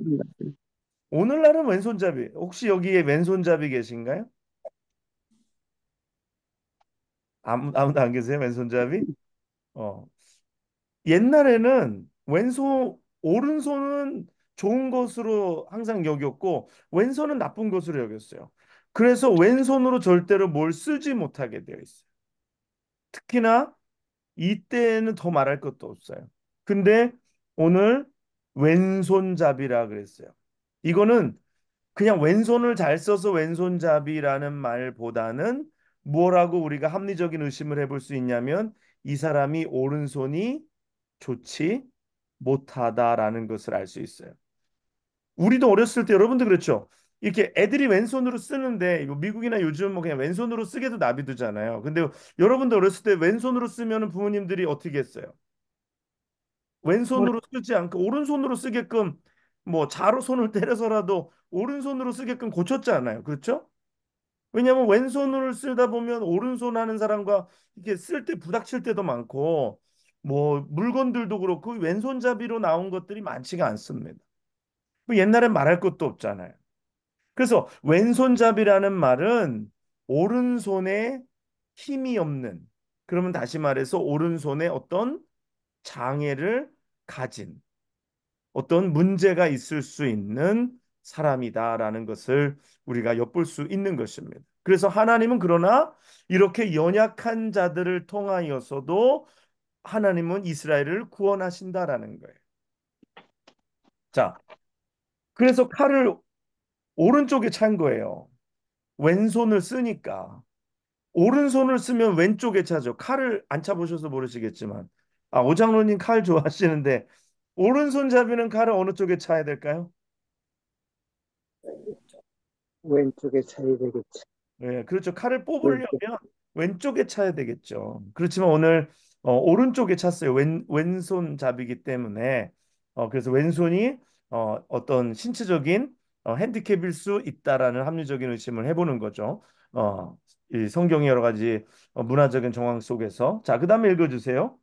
오늘날은 왼손잡이. 혹시 여기에 왼손잡이 계신가요? 아무도 안 계세요? 왼손잡이? 어. 옛날에는 오른손은 좋은 것으로 항상 여겼고 왼손은 나쁜 것으로 여겼어요. 그래서 왼손으로 절대로 뭘 쓰지 못하게 되어 있어요. 특히나 이때는 더 말할 것도 없어요. 근데 오늘 왼손잡이라 그랬어요. 이거는 그냥 왼손을 잘 써서 왼손잡이라는 말보다는 뭐라고 우리가 합리적인 의심을 해볼 수 있냐면 이 사람이 오른손이 좋지 못하다라는 것을 알 수 있어요. 우리도 어렸을 때 여러분도 그렇죠. 이렇게 애들이 왼손으로 쓰는데 이거 미국이나 요즘 뭐 그냥 왼손으로 쓰게도 나비두잖아요. 근데 여러분도 어렸을 때 왼손으로 쓰면은 부모님들이 어떻게 했어요? 왼손으로 쓰지 않고 오른손으로 쓰게끔 뭐 자로 손을 때려서라도 오른손으로 쓰게끔 고쳤잖아요. 그렇죠? 왜냐하면 왼손으로 쓰다 보면 오른손 하는 사람과 이렇게 쓸 때 부닥칠 때도 많고 뭐 물건들도 그렇고 왼손잡이로 나온 것들이 많지가 않습니다. 뭐 옛날엔 말할 것도 없잖아요. 그래서 왼손잡이라는 말은 오른손에 힘이 없는 그러면 다시 말해서 오른손에 어떤 장애를 가진 어떤 문제가 있을 수 있는 사람이다라는 것을 우리가 엿볼 수 있는 것입니다. 그래서 하나님은 그러나 이렇게 연약한 자들을 통하여서도 하나님은 이스라엘을 구원하신다라는 거예요. 자, 그래서 칼을 오른쪽에 찬 거예요. 왼손을 쓰니까. 오른손을 쓰면 왼쪽에 차죠. 칼을 안 차보셔서 모르시겠지만. 오장로님 칼 좋아하시는데 오른손잡이는 칼을 어느 쪽에 차야 될까요? 왼쪽에 차야 되겠지. 네, 그렇죠. 칼을 뽑으려면 왼쪽. 왼쪽에 차야 되겠죠. 그렇지만 오늘 오른쪽에 찼어요. 왼손잡이기 때문에 그래서 왼손이 어떤 신체적인 핸디캡일 수 있다라는 합리적인 의심을 해보는 거죠. 이 성경의 여러 가지 문화적인 정황 속에서 자, 그다음에 읽어주세요.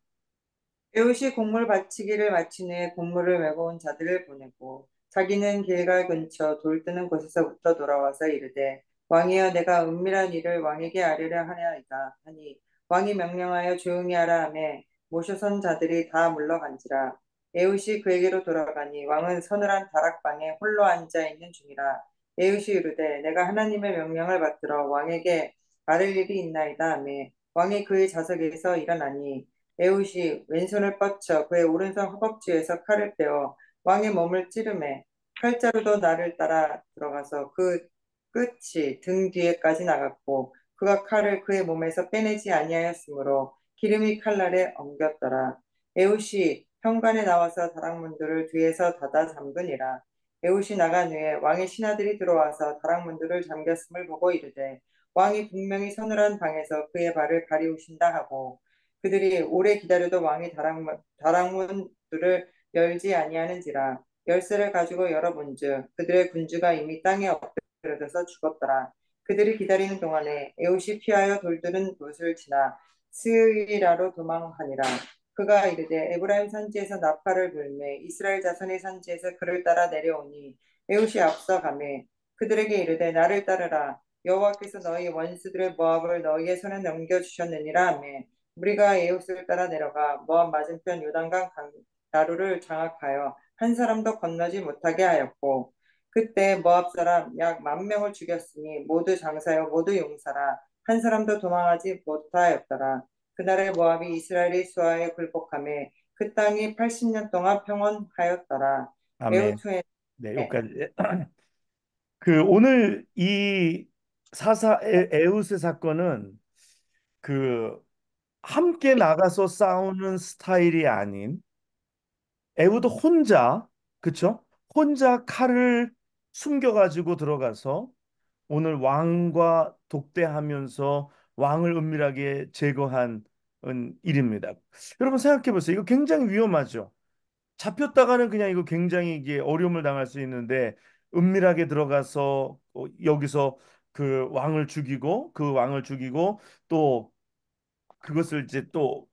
에훗이 곡물 바치기를 마친 후에 곡물을 메고 온 자들을 보내고 자기는 길갈 근처 돌 뜨는 곳에서부터 돌아와서 이르되 왕이여 내가 은밀한 일을 왕에게 아뢰려 하나이다 하니 왕이 명령하여 조용히 하라 하매 모셔선 자들이 다 물러간지라. 에훗이 그에게로 돌아가니 왕은 서늘한 다락방에 홀로 앉아 있는 중이라. 에훗이 이르되 내가 하나님의 명령을 받들어 왕에게 말할 일이 있나이다 하매 왕이 그의 좌석에서 일어나니 에훗이 왼손을 뻗쳐 그의 오른손 허벅지에서 칼을 빼어 왕의 몸을 찌르매 칼자루도 나를 따라 들어가서 그 끝이 등 뒤에까지 나갔고 그가 칼을 그의 몸에서 빼내지 아니하였으므로 기름이 칼날에 엉겼더라. 에훗이 현관에 나와서 다락문들을 뒤에서 닫아 잠그니라. 에훗이 나간 후에 왕의 신하들이 들어와서 다락문들을 잠겼음을 보고 이르되 왕이 분명히 서늘한 방에서 그의 발을 가리우신다 하고 그들이 오래 기다려도 왕이 다락문들을 열지 아니하는지라. 열쇠를 가지고 열어본즉 그들의 군주가 이미 땅에 엎드려져서 죽었더라. 그들이 기다리는 동안에 에훗이 피하여 돌들은 곳을 지나 스위라로 도망하니라. 그가 이르되 에브라임 산지에서 나팔을 불매 이스라엘 자손의 산지에서 그를 따라 내려오니 에훗이 앞서 가매 그들에게 이르되 나를 따르라. 여호와께서 너희 원수들의 모압을 너희의 손에 넘겨주셨느니라 하매 우리가 에훗을 따라 내려가 모압 맞은편 요단강 나루를 장악하여 한 사람도 건너지 못하게 하였고 그때 모압 사람 약 10,000명을 죽였으니 모두 장사요 모두 용사라 한 사람도 도망하지 못하였더라. 그날에 모압이 이스라엘의 수하에 굴복하며 그 땅이 80년 동안 평온하였더라. 아멘. 에훗 후에 네, 여기까지. 오늘 이 에웃의 사건은 그 함께 나가서 싸우는 스타일이 아닌 에우도 혼자, 그쵸? 혼자 칼을 숨겨가지고 들어가서 오늘 왕과 독대하면서 왕을 은밀하게 제거한 일입니다. 여러분 생각해 보세요. 이거 굉장히 위험하죠. 잡혔다가는 그냥 이거 굉장히 이게 어려움을 당할 수 있는데 은밀하게 들어가서 여기서 그 왕을 죽이고 또 그것을 이제 또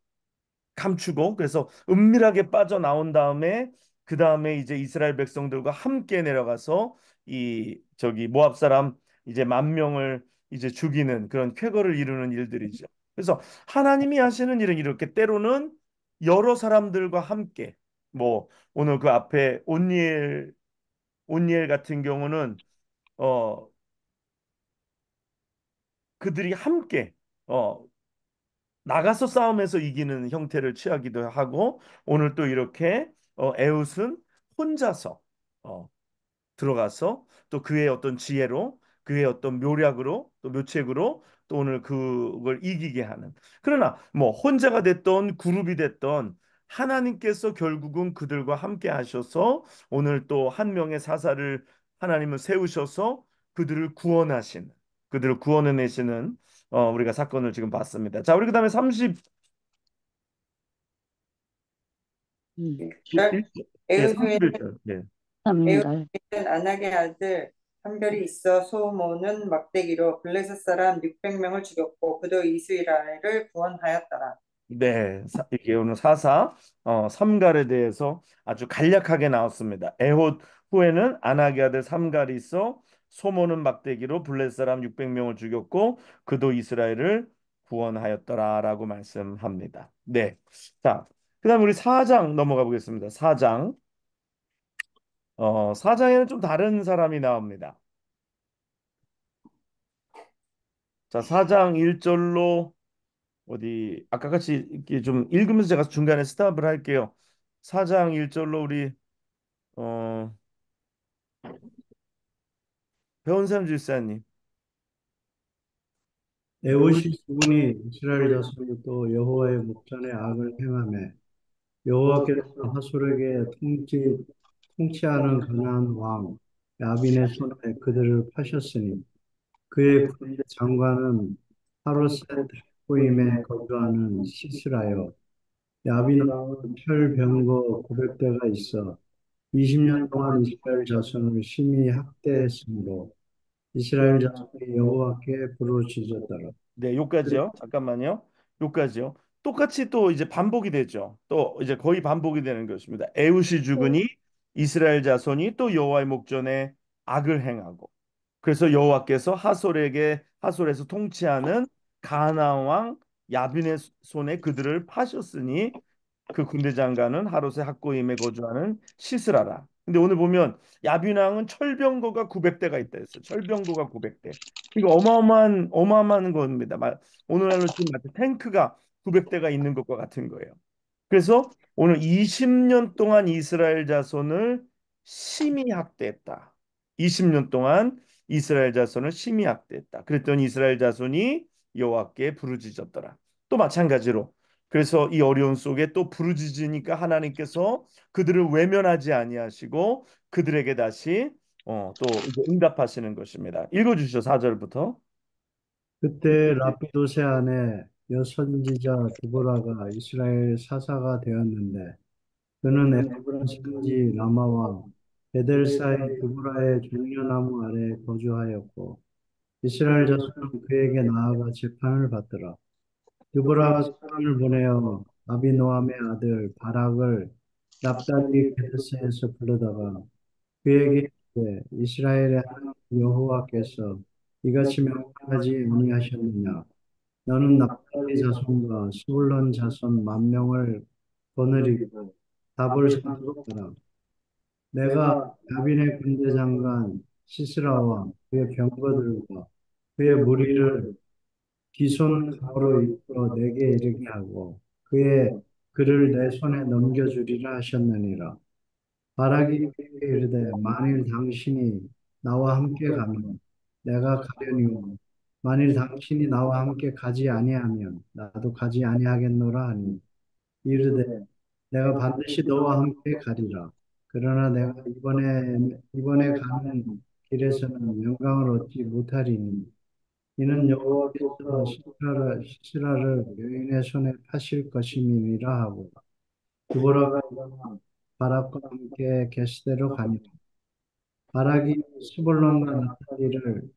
감추고 그래서 은밀하게 빠져나온 다음에 그 다음에 이제 이스라엘 백성들과 함께 내려가서 이 저기 모압 사람 이제 10,000명을 이제 죽이는 그런 쾌거를 이루는 일들이죠. 그래서 하나님이 하시는 일은 이렇게 때로는 여러 사람들과 함께 뭐 오늘 그 앞에 온니엘 같은 경우는 어 그들이 함께 어 나가서 싸움에서 이기는 형태를 취하기도 하고 오늘 또 이렇게 에웃은 혼자서 어, 들어가서 또 그의 어떤 지혜로 그의 어떤 묘략으로 또 묘책으로 또 오늘 그걸 이기게 하는 그러나 뭐 혼자가 됐던 그룹이 됐던 하나님께서 결국은 그들과 함께 하셔서 오늘 또 한 명의 사사를 하나님은 세우셔서 그들을 구원하시는 그들을 구원해내시는 우리가 사건을 지금 봤습니다. 자, 우리 그다음에 30 예, 에훗 후에 31절. 예. 삼갈 에훗에는 안악의 아들 한별이 있어 소모는 막대기로 블레셋 사람 600명을 죽였고 그도 이스라엘을 구원하였더라. 네, 이게 오늘 삼갈에 대해서 아주 간략하게 나왔습니다. 에톳 후에는 아낙의 아들 삼갈이 있어 소모는 막대기로 블레셋 사람 600명을 죽였고 그도 이스라엘을 구원하였더라라고 말씀합니다. 네, 자, 그다음 우리 4장 넘어가 보겠습니다. 4장, 4장에는 좀 다른 사람이 나옵니다. 자, 4장 1절로 어디 아까 같이 이렇게 좀 읽으면서 제가 중간에 스탑을 할게요. 4장 1절로 우리 어 배원삼 집사님. 에봇이 죽으니 이스라엘 자손이 또 여호와의 목전에 악을 행하며 여호와께서 하솔에게 통치하는 가나안 왕 야빈의 손에 그들을 파셨으니 그의 군대 장관은 하로셋 호임에 거주하는 시스라요. 야빈 왕은 철병거 900대가 있어 20년 동안 이스라엘 자손을 심히 학대했으므로 이스라엘 자손이 여호와께 부르짖었더라. 네, 요까지요. 잠깐만요. 요까지요. 똑같이 또 이제 반복이 되죠. 또 이제 거의 반복이 되는 것입니다. 에웃이 죽으니 이스라엘 자손이 또 여호와의 목전에 악을 행하고 그래서 여호와께서 하솔에서 통치하는 가나안 왕 야빈의 손에 그들을 파셨으니 그 군대 장관은 하롯의 학고임에 거주하는 시스라라. 근데 오늘 보면 야빈왕은 철병거가 900대가 있다 했어요. 철병거가 900대. 이거 어마어마한 겁니다. 오늘날로 지금 마치 탱크가 900대가 있는 것과 같은 거예요. 그래서 오늘 20년 동안 이스라엘 자손을 심히 학대했다. 20년 동안 이스라엘 자손을 심히 학대했다. 그랬더니 이스라엘 자손이 여호와께 부르짖었더라. 또 마찬가지로 그래서 이 어려운 속에 또 부르짖으니까 하나님께서 그들을 외면하지 아니하시고 그들에게 다시 또 이제 응답하시는 것입니다. 읽어주시죠. 4절부터. 그때 라피도세 아내 여선지자 드보라가 이스라엘 사사가 되었는데 그는 에브론 산지 라마와 베델 사이 드보라의 종려나무 아래 거주하였고 이스라엘 자손은 그에게 나아가 재판을 받더라. 드보라가 사람을 보내어 아비노함의 아들 바락을 납달리 게데스에서 불러다가 그에게 이르되 이스라엘의 하나님 여호와께서 이같이 명령하지 아니하셨느냐 너는 납달리 자손과 스불론 자손 10,000명을 거느리고 답을 삼도록 하라. 내가 야빈의 군대 장관 시스라와 그의 병거들과 그의 무리를 기손 강으로 이끌어 내게 이르게 하고 그를 내 손에 넘겨주리라 하셨느니라. 바라기 그에게 이르되 만일 당신이 나와 함께 가면 내가 가려니와 만일 당신이 나와 함께 가지 아니하면 나도 가지 아니하겠노라 하니 이르되 내가 반드시 너와 함께 가리라. 그러나 내가 이번에 가는 길에서는 영광을 얻지 못하리니 이는 여호와께서 시스라를 여인의 손에 파실 것임이니라 하고 드보라가 일어나 바락과 함께 게스대로 가니라. 바락이 스불론과 naphtali를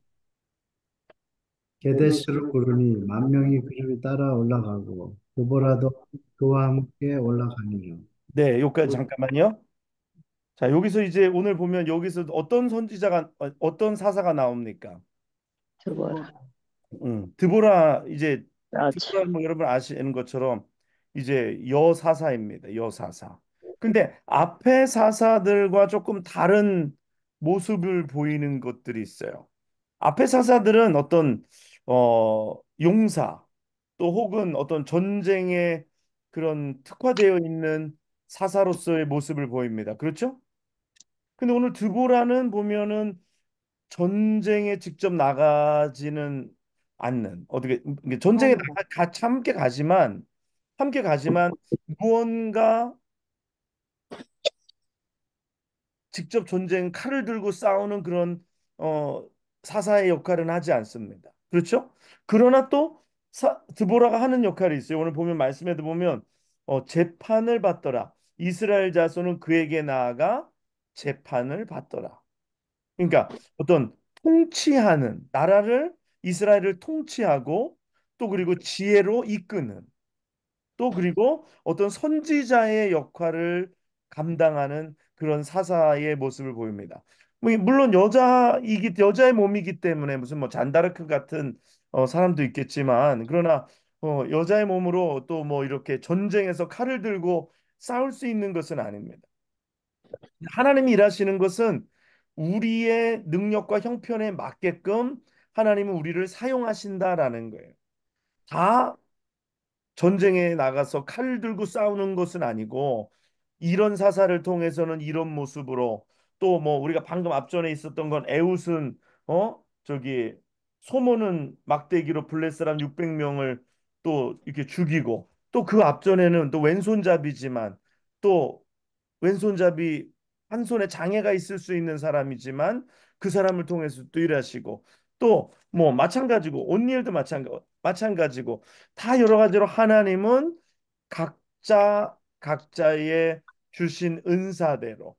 게데스로 부르니 10,000명이 그를 따라 올라가고 드보라도 그와 함께 올라가니라. 네, 여기까지 잠깐만요. 자, 여기서 이제 오늘 보면 여기서 어떤 사사가 나옵니까? 저거라. 드보라 이제 그렇지. 드보라 뭐 여러분 아시는 것처럼 이제 여사사입니다. 여사사. 근데 앞에 사사들과 조금 다른 모습을 보이는 것들이 있어요. 앞에 사사들은 어떤 용사 또 혹은 어떤 전쟁에 그런 특화되어 있는 사사로서의 모습을 보입니다. 그렇죠? 근데 오늘 드보라는 보면은 전쟁에 직접 나가지는 않는 이게 전쟁에 함께 가지만 무언가 직접 전쟁 칼을 들고 싸우는 그런 어, 사사의 역할은 하지 않습니다. 그렇죠? 그러나 또 드보라가 하는 역할이 있어요. 오늘 보면 말씀에도 보면 재판을 받더라. 이스라엘 자손은 그에게 나아가 재판을 받더라. 그러니까 어떤 통치하는 나라를 이스라엘을 통치하고 또 그리고 지혜로 이끄는 또 그리고 어떤 선지자의 역할을 감당하는 그런 사사의 모습을 보입니다. 물론 여자의 몸이기 때문에 무슨 뭐 잔다르크 같은 사람도 있겠지만 그러나 여자의 몸으로 또 뭐 이렇게 전쟁에서 칼을 들고 싸울 수 있는 것은 아닙니다. 하나님이 일하시는 것은 우리의 능력과 형편에 맞게끔 하나님은 우리를 사용하신다라는 거예요. 다 전쟁에 나가서 칼 들고 싸우는 것은 아니고 이런 사사를 통해서는 이런 모습으로 또 뭐 우리가 방금 앞전에 있었던 건 에웃은 저기 소모는 막대기로 블레 사람 600명을 또 이렇게 죽이고 또 그 앞전에는 또 왼손잡이지만 또 왼손잡이 한 손에 장애가 있을 수 있는 사람이지만 그 사람을 통해서 또 일하시고 또 뭐 마찬가지고 온 일도 마찬가지고 다 여러 가지로 하나님은 각자의 주신 은사대로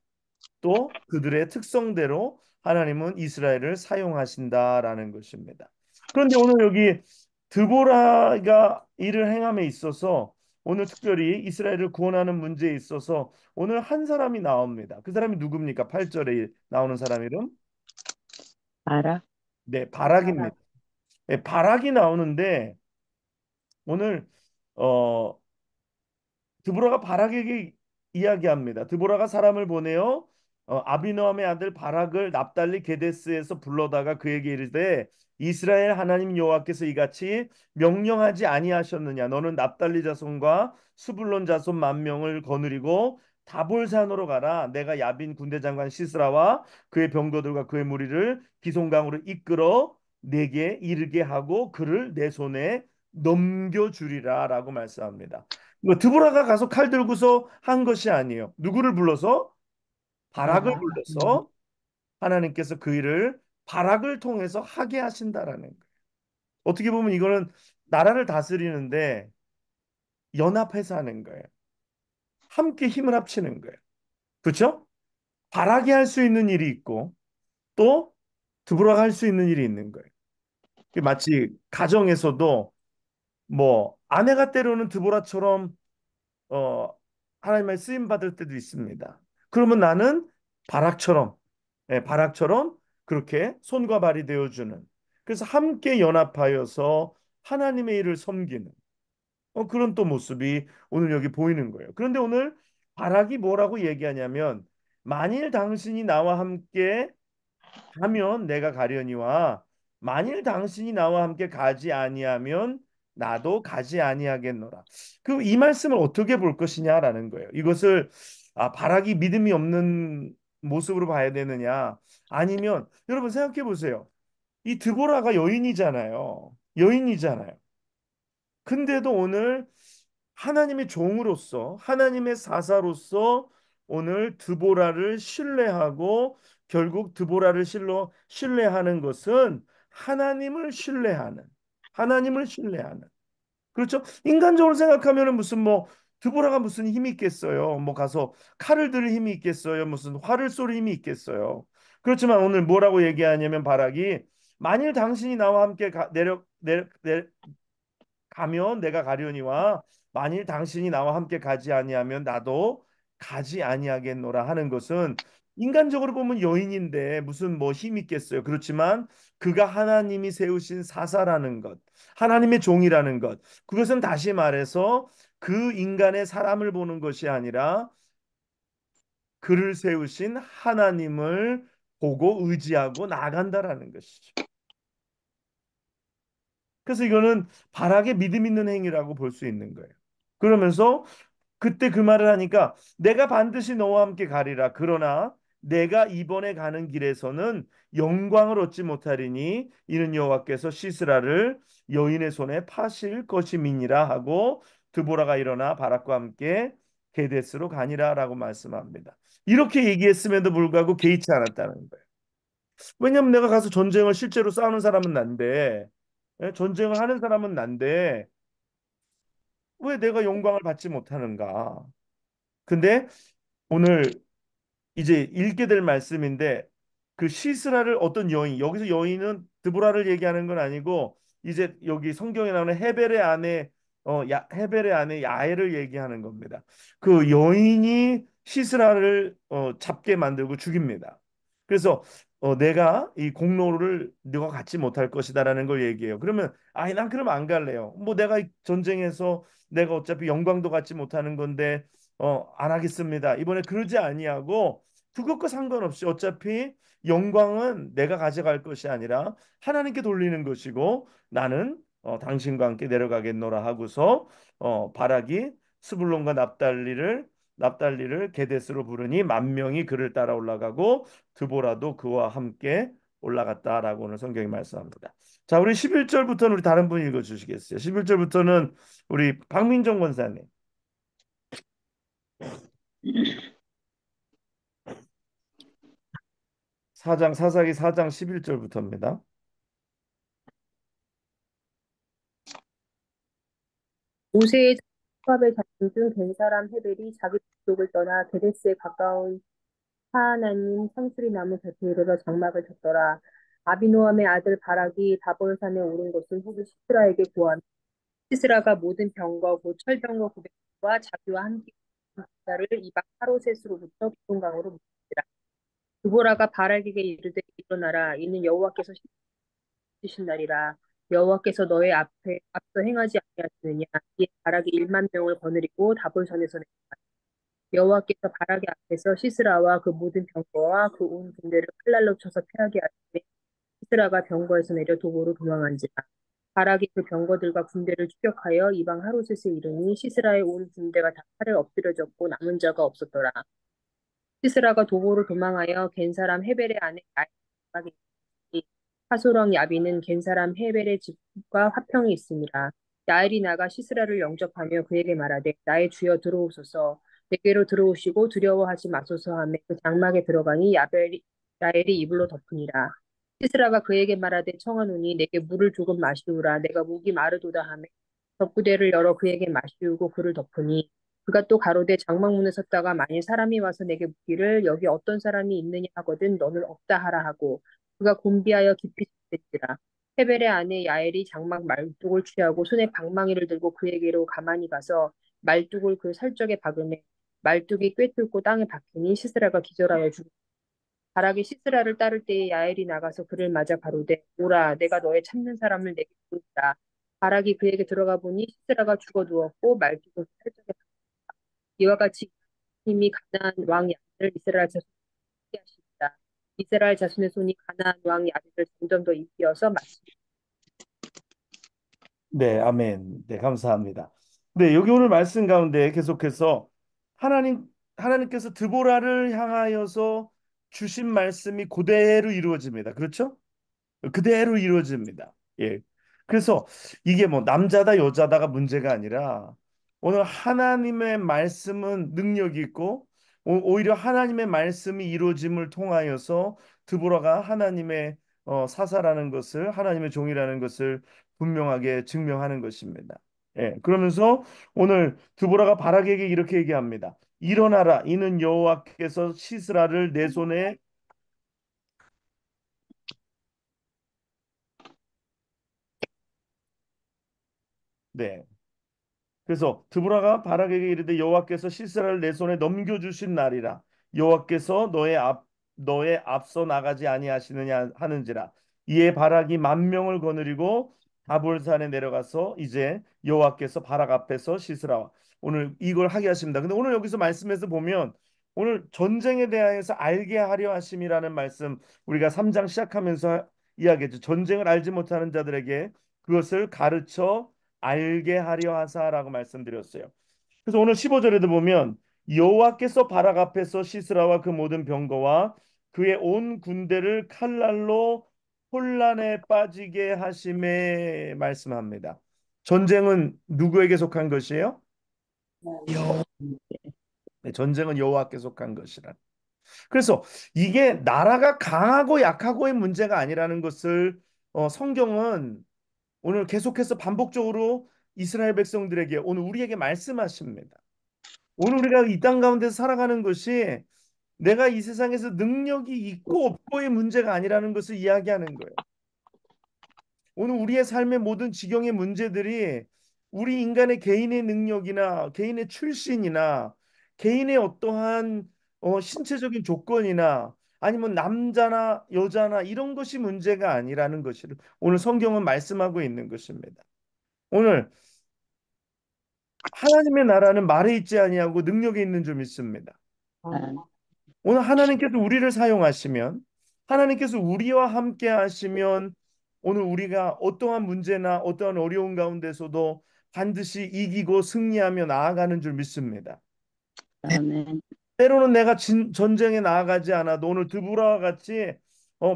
또 그들의 특성대로 하나님은 이스라엘을 사용하신다라는 것입니다. 그런데 오늘 여기 드보라가 일을 행함에 있어서 오늘 특별히 이스라엘을 구원하는 문제에 있어서 오늘 한 사람이 나옵니다. 그 사람이 누굽니까? 8절에 나오는 사람 이름? 알아? 네, 바락입니다. 네, 바락이 나오는데 오늘 어 드보라가 바락에게 이야기합니다. 드보라가 사람을 보내어 아비노함의 아들 바락을 납달리 게데스에서 불러다가 그에게 이르되 이스라엘 하나님 여호와께서 이같이 명령하지 아니하셨느냐 너는 납달리 자손과 스불론 자손 만 명을 거느리고 다볼산으로 가라 내가 야빈 군대 장관 시스라와 그의 병거들과 그의 무리를 기송강으로 이끌어 내게 이르게 하고 그를 내 손에 넘겨주리라라고 말씀합니다. 뭐 드보라가 가서 칼 들고서 한 것이 아니에요. 누구를 불러서? 바락을 불러서 하나님께서 그 일을 바락을 통해서 하게 하신다라는 거예요. 어떻게 보면 이거는 나라를 다스리는데 연합해서 하는 거예요. 함께 힘을 합치는 거예요. 그렇죠? 바락이 할 수 있는 일이 있고 또 드보라가 할 수 있는 일이 있는 거예요. 마치 가정에서도 뭐 아내가 때로는 드보라처럼 어, 하나님의 쓰임 받을 때도 있습니다. 그러면 나는 바락처럼, 바락처럼 그렇게 손과 발이 되어주는. 그래서 함께 연합하여서 하나님의 일을 섬기는 그런 또 모습이 오늘 여기 보이는 거예요. 그런데 오늘 바락이 뭐라고 얘기하냐면 만일 당신이 나와 함께 가면 내가 가려니와 만일 당신이 나와 함께 가지 아니하면 나도 가지 아니하겠노라. 그 이 말씀을 어떻게 볼 것이냐라는 거예요. 이것을 바락이 믿음이 없는 모습으로 봐야 되느냐? 아니면 여러분 생각해 보세요. 이 드보라가 여인이잖아요. 여인이잖아요. 근데도 오늘 하나님의 종으로서 하나님의 사사로서 오늘 드보라를 신뢰하고 결국 드보라를 신뢰하는 것은 하나님을 신뢰하는 그렇죠? 인간적으로 생각하면은 무슨 뭐 드보라가 무슨 힘이 있겠어요? 뭐 가서 칼을 들 힘이 있겠어요? 무슨 활을 쏠 힘이 있겠어요? 그렇지만 오늘 뭐라고 얘기하냐면 바락이 만일 당신이 나와 함께 가면 내가 가려니와 만일 당신이 나와 함께 가지 아니하면 나도 가지 아니하겠노라 하는 것은 인간적으로 보면 여인인데 무슨 뭐 힘이 있겠어요. 그렇지만 그가 하나님이 세우신 사사라는 것, 하나님의 종이라는 것, 그것은 다시 말해서 그 인간의 사람을 보는 것이 아니라 그를 세우신 하나님을 보고 의지하고 나아간다라는 것이죠. 그래서 이거는 바락의 믿음 있는 행위라고 볼 수 있는 거예요. 그러면서 그때 그 말을 하니까 내가 반드시 너와 함께 가리라. 그러나 내가 이번에 가는 길에서는 영광을 얻지 못하리니 이는 여호와께서 시스라를 여인의 손에 파실 것임이니라 하고 드보라가 일어나 바락과 함께 게데스로 가니라라고 말씀합니다. 이렇게 얘기했음에도 불구하고 개의치 않았다는 거예요. 왜냐하면 내가 가서 전쟁을 실제로 싸우는 사람은 난데 전쟁을 하는 사람은 난데 왜 내가 영광을 받지 못하는가? 근데 오늘 이제 읽게 될 말씀인데 그 시스라를 어떤 여인 여기서 여인은 드보라를 얘기하는 건 아니고 이제 여기 성경에 나오는 헤벨의 아내 야엘을 얘기하는 겁니다. 그 여인이 시스라를 잡게 만들고 죽입니다. 그래서 내가 이 공로를 너가 갖지 못할 것이다라는 걸 얘기해요. 그러면 아니 난 그럼 안 갈래요. 뭐 내가 이 전쟁에서 내가 어차피 영광도 갖지 못하는 건데 안 하겠습니다. 이번에 그러지 아니하고 그것과 상관없이 어차피 영광은 내가 가져갈 것이 아니라 하나님께 돌리는 것이고 나는 당신과 함께 내려가겠노라 하고서 바락이 스불론과 납달리를 게데스로 부르니 만 명이 그를 따라 올라가고 드보라도 그와 함께 올라갔다라고 오늘 성경이 말씀합니다. 자, 우리 11절부터는 우리 다른 분 읽어 주시겠어요? 11절부터는 우리 박민정 권사님. 사사기 4장 11절부터입니다. 모세의 족밥의 자손 중 된 사람 헤벨이 자기 족속을 떠나 게데스에 가까운 하나님 상수리 나무 곁에 이르러 장막을 쳤더라. 아비노함의 아들 바락이 다볼산에 오른 것은 후기 시스라에게 고하며 시스라가 모든 병거 곧 철병거 900과 자기와 함께 있는 군사를 이방 하로셋으로부터 기동강으로 물리치라. 드보라가 바락에게 이르되 일어나라 이는 여호와께서 주신 날이라. 여호와께서 너의 앞에 앞서 행하지 아니하시느냐. 이에 바락이 1만 명을 거느리고 다볼산에서 여호와께서 바락의 앞에서 시스라와 그 모든 병거와 그 온 군대를 칼날로 쳐서 패하게 하시되 시스라가 병거에서 내려 도보로 도망한지라. 바락이 그 병거들과 군대를 추격하여 이방 하로셋에 이르니 시스라의 온 군대가 다 칼에 엎드려졌고 남은 자가 없었더라. 시스라가 도보로 도망하여 겐 사람 헤벨의 아내 야일에게 이르니 하솔왕 야비는 겐 사람 헤벨의 집과 화평이 있습니다. 야엘이 나가 시스라를 영접하며 그에게 말하되 나의 주여 들어오소서 내게로 들어오시고 두려워하지 마소서 하며 그 장막에 들어가니 야엘이 이불로 덮으니라. 시스라가 그에게 말하되 청하노니 내게 물을 조금 마시우라 내가 목이 마르도다 하며 덮구대를 열어 그에게 마시우고 그를 덮으니 그가 또 가로되 장막문에 섰다가 만일 사람이 와서 내게 묻기를 여기 어떤 사람이 있느냐 하거든 너는 없다 하라 하고 그가 곤비하여 깊이 잠들지라. 헤벨의 아내 야엘이 장막 말뚝을 취하고 손에 방망이를 들고 그에게로 가만히 가서 말뚝을 그 살적에 박으매 말뚝이 꿰뚫고 땅에 박히니 시스라가 기절하여 죽 바락이 시스라를 따를 때에 야엘이 나가서 그를 맞아 가로되 오라 내가 너의 찾는 사람을 내게 보이라. 바락이 그에게 들어가 보니 시스라가 죽어 누웠고 말뚝은 살적에 이와 같이 힘이 가나안 왕 야벨을 이스라엘 자손에게 하십니다. 이스라엘 자손의 손이 가나안 왕 야벨을 점점 더 이기어서 마치 네, 아멘. 네, 감사합니다. 네, 여기 오늘 말씀 가운데 계속해서 하나님께서 드보라를 향하여서 주신 말씀이 그대로 이루어집니다. 그렇죠? 그대로 이루어집니다. 예. 그래서 이게 뭐 남자다 여자다가 문제가 아니라 오늘 하나님의 말씀은 능력이 있고 오히려 하나님의 말씀이 이루어짐을 통하여서 드보라가 하나님의 사사라는 것을 하나님의 종이라는 것을 분명하게 증명하는 것입니다. 예. 그러면서 오늘 드보라가 바락에게 이렇게 얘기합니다. 일어나라 이는 여호와께서 시스라를 내 손에 네. 그래서 드보라가 바락에게 이르되 여호와께서 시스라를 내 손에 넘겨주신 날이라 여호와께서 너의 앞서 나가지 아니하시느냐 하는지라 이에 바락이 1만 명을 거느리고 다볼산에 내려가서 이제 여호와께서 바락 앞에서 시스라와 오늘 이걸 하게 하십니다. 근데 오늘 여기서 말씀에서 보면 오늘 전쟁에 대하여서 알게 하려 하심이라는 말씀 우리가 3장 시작하면서 이야기했죠. 전쟁을 알지 못하는 자들에게 그것을 가르쳐 알게 하려 하사라고 말씀드렸어요. 그래서 오늘 15절에도 보면 여호와께서 바락 앞에서 시스라와 그 모든 병거와 그의 온 군대를 칼날로 혼란에 빠지게 하심에 말씀합니다. 전쟁은 누구에게 속한 것이에요? 네, 전쟁은 여호와께 속한 것이라. 그래서 이게 나라가 강하고 약하고의 문제가 아니라는 것을 성경은 오늘 계속해서 반복적으로 이스라엘 백성들에게 오늘 우리에게 말씀하십니다. 오늘 우리가 이 땅 가운데 살아가는 것이 내가 이 세상에서 능력이 있고 없고의 문제가 아니라는 것을 이야기하는 거예요. 오늘 우리의 삶의 모든 지경의 문제들이 우리 인간의 개인의 능력이나 개인의 출신이나 개인의 어떠한 신체적인 조건이나 아니면 남자나 여자나 이런 것이 문제가 아니라는 것을 오늘 성경은 말씀하고 있는 것입니다. 오늘 하나님의 나라는 말에 있지 아니하고 능력에 있는 줄 믿습니다. 오늘 하나님께서 우리를 사용하시면 하나님께서 우리와 함께 하시면 오늘 우리가 어떠한 문제나 어떠한 어려운 가운데서도 반드시 이기고 승리하며 나아가는 줄 믿습니다. 아멘. 때로는 내가 전쟁에 나아가지 않아도 오늘 드보라와 같이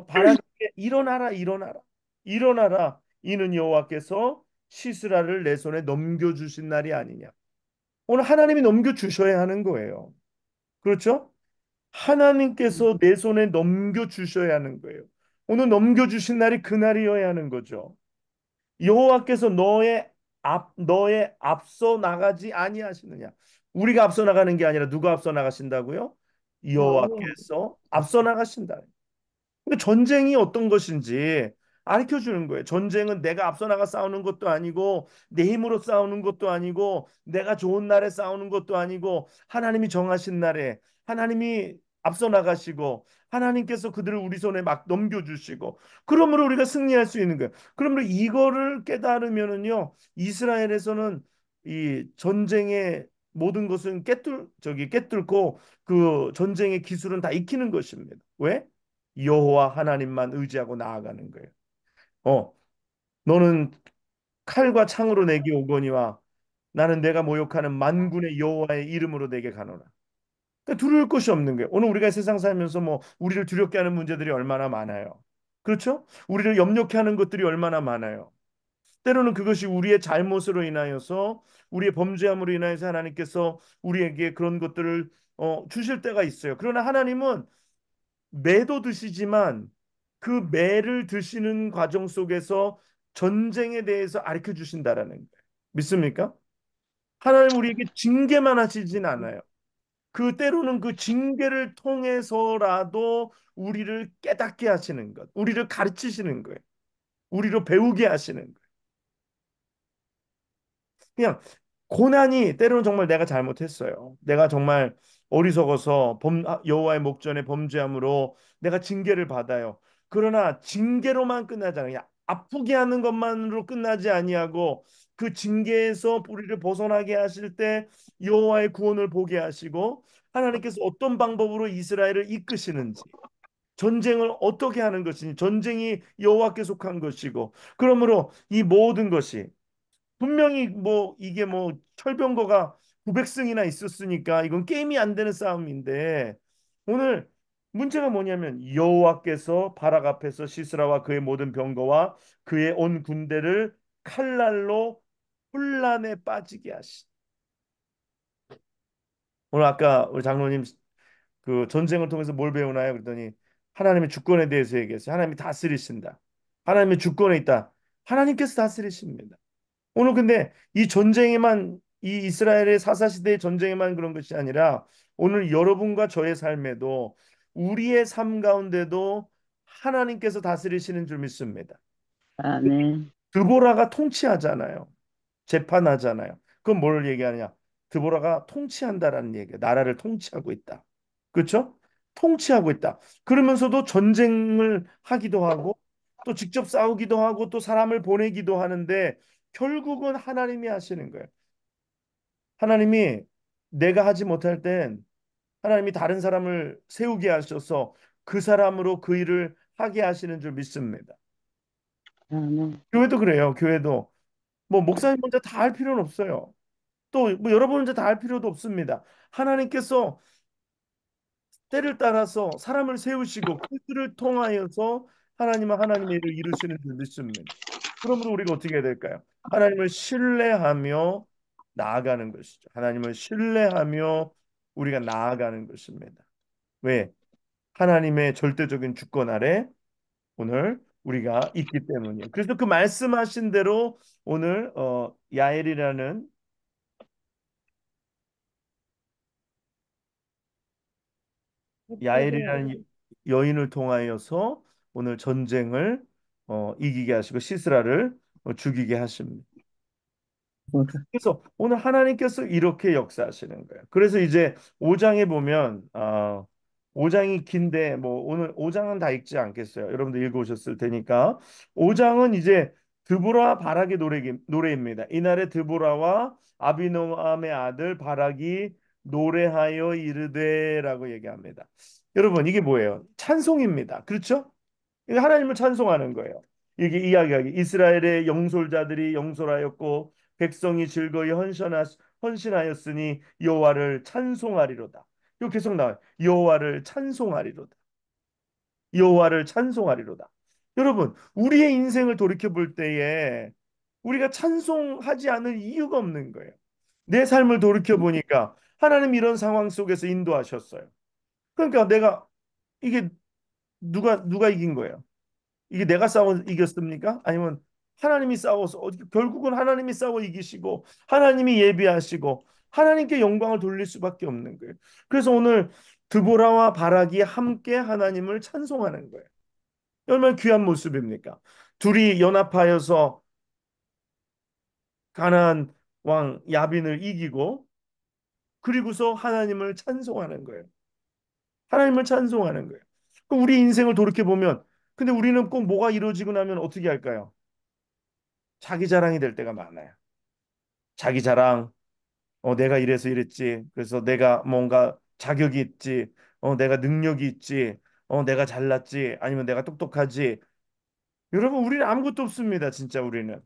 바라게 일어나라 일어나라 일어나라 이는 여호와께서 시스라를 내 손에 넘겨주신 날이 아니냐. 오늘 하나님이 넘겨주셔야 하는 거예요. 그렇죠? 하나님께서 내 손에 넘겨주셔야 하는 거예요. 오늘 넘겨주신 날이 그날이어야 하는 거죠. 여호와께서 너의 앞서 나가지 아니하시느냐. 우리가 앞서 나가는 게 아니라 누가 앞서 나가신다고요? 여호와께서 앞서 나가신다. 근데 전쟁이 어떤 것인지 가르쳐 주는 거예요. 전쟁은 내가 앞서 나가 싸우는 것도 아니고 내 힘으로 싸우는 것도 아니고 내가 좋은 날에 싸우는 것도 아니고 하나님이 정하신 날에 하나님이 앞서 나가시고 하나님께서 그들을 우리 손에 막 넘겨주시고 그러므로 우리가 승리할 수 있는 거예요. 그러므로 이거를 깨달으면은요 이스라엘에서는 이 전쟁의 모든 것은 깨뚫고 그 전쟁의 기술은 다 익히는 것입니다. 왜? 여호와 하나님만 의지하고 나아가는 거예요. 어, 너는 칼과 창으로 내게 오거니와 나는 내가 모욕하는 만군의 여호와의 이름으로 내게 가노라. 그러니까 두려울 것이 없는 거예요. 오늘 우리가 세상 살면서 뭐 우리를 두렵게 하는 문제들이 얼마나 많아요. 그렇죠? 우리를 염려케 하는 것들이 얼마나 많아요. 때로는 그것이 우리의 잘못으로 인하여서 우리의 범죄함으로 인하여서 하나님께서 우리에게 그런 것들을 주실 때가 있어요. 그러나 하나님은 매도 드시지만 그 매를 드시는 과정 속에서 전쟁에 대해서 가르쳐 주신다라는 거예요. 믿습니까? 하나님 우리에게 징계만 하시진 않아요. 그 때로는 그 징계를 통해서라도 우리를 깨닫게 하시는 것, 우리를 가르치시는 거예요. 우리로 배우게 하시는 거예요. 그냥 고난이 때로는 정말 내가 잘못했어요. 내가 정말 어리석어서 여호와의 목전에 범죄함으로 내가 징계를 받아요. 그러나 징계로만 끝나잖아요. 그냥 아프게 하는 것만으로 끝나지 아니하고 그 징계에서 우리를 벗어나게 하실 때 여호와의 구원을 보게 하시고 하나님께서 어떤 방법으로 이스라엘을 이끄시는지 전쟁을 어떻게 하는 것인지 전쟁이 여호와께 속한 것이고 그러므로 이 모든 것이 분명히 뭐 이게 뭐 철병거가 900승이나 있었으니까 이건 게임이 안 되는 싸움인데 오늘 문제가 뭐냐면 여호와께서 바락 앞에서 시스라와 그의 모든 병거와 그의 온 군대를 칼날로 혼란에 빠지게 하시. 오늘 아까 우리 장로님 그 전쟁을 통해서 뭘 배우나요? 그랬더니 하나님의 주권에 대해서 얘기했어요. 하나님이 다스리신다. 하나님의 주권에 있다. 하나님께서 다스리십니다. 오늘 근데 이 전쟁에만 이 이스라엘의 사사시대의 전쟁에만 그런 것이 아니라 오늘 여러분과 저의 삶에도 우리의 삶 가운데도 하나님께서 다스리시는 줄 믿습니다. 아멘. 드보라가 통치하잖아요. 재판하잖아요. 그건 뭘 얘기하느냐? 드보라가 통치한다라는 얘기예요. 나라를 통치하고 있다. 그렇죠? 통치하고 있다. 그러면서도 전쟁을 하기도 하고 또 직접 싸우기도 하고 또 사람을 보내기도 하는데 결국은 하나님이 하시는 거예요. 하나님이 내가 하지 못할 땐 하나님이 다른 사람을 세우게 하셔서 그 사람으로 그 일을 하게 하시는 줄 믿습니다. 아멘. 교회도 그래요. 교회도 뭐 목사님 혼자 다 할 필요는 없어요. 또 뭐 여러분 혼자 다 할 필요도 없습니다. 하나님께서 때를 따라서 사람을 세우시고 그들을 통하여서 하나님은 하나님의 일을 이루시는 줄 믿습니다. 그러므로 우리가 어떻게 해야 될까요? 하나님을 신뢰하며 나아가는 것이죠. 하나님을 신뢰하며 우리가 나아가는 것입니다. 왜? 하나님의 절대적인 주권 아래 오늘 우리가 있기 때문이에요. 그래서 그 말씀하신 대로 오늘 야엘이라는 여인을 통하여서 오늘 전쟁을 이기게 하시고 시스라를 죽이게 하십니다. 그래서 오늘 하나님께서 이렇게 역사하시는 거예요. 그래서 이제 5장에 보면 5장이 긴데 뭐 오늘 5장은 다 읽지 않겠어요. 여러분들 읽어오셨을 테니까 5장은 이제 드보라 바락의 노래입니다. 이날에 드보라와 아비노함의 아들 바락이 노래하여 이르되라고 얘기합니다. 여러분 이게 뭐예요? 찬송입니다. 그렇죠? 이게 하나님을 찬송하는 거예요. 이게 이야기하기 이스라엘의 영솔자들이 영솔하였고 백성이 즐거이 헌신하였으니 여호와를 찬송하리로다. 이거 계속 나와요. 여호와를 찬송하리로다. 여호와를 찬송하리로다. 여러분, 우리의 인생을 돌이켜 볼 때에 우리가 찬송하지 않을 이유가 없는 거예요. 내 삶을 돌이켜 보니까 하나님 이런 상황 속에서 인도하셨어요. 그러니까 내가 이게 누가 이긴 거예요? 이게 내가 싸워 이겼습니까? 아니면 하나님이 싸워서 결국은 하나님이 싸워 이기시고 하나님이 예비하시고 하나님께 영광을 돌릴 수밖에 없는 거예요. 그래서 오늘 드보라와 바락이 함께 하나님을 찬송하는 거예요. 얼마나 귀한 모습입니까? 둘이 연합하여서 가나안 왕 야빈을 이기고 그리고서 하나님을 찬송하는 거예요. 하나님을 찬송하는 거예요. 그럼 우리 인생을 돌이켜 보면 근데 우리는 꼭 뭐가 이루어지고 나면 어떻게 할까요? 자기 자랑이 될 때가 많아요. 자기 자랑. 내가 이래서 이랬지. 그래서 내가 뭔가 자격이 있지. 내가 능력이 있지. 내가 잘났지. 아니면 내가 똑똑하지. 여러분, 우리는 아무것도 없습니다. 진짜 우리는.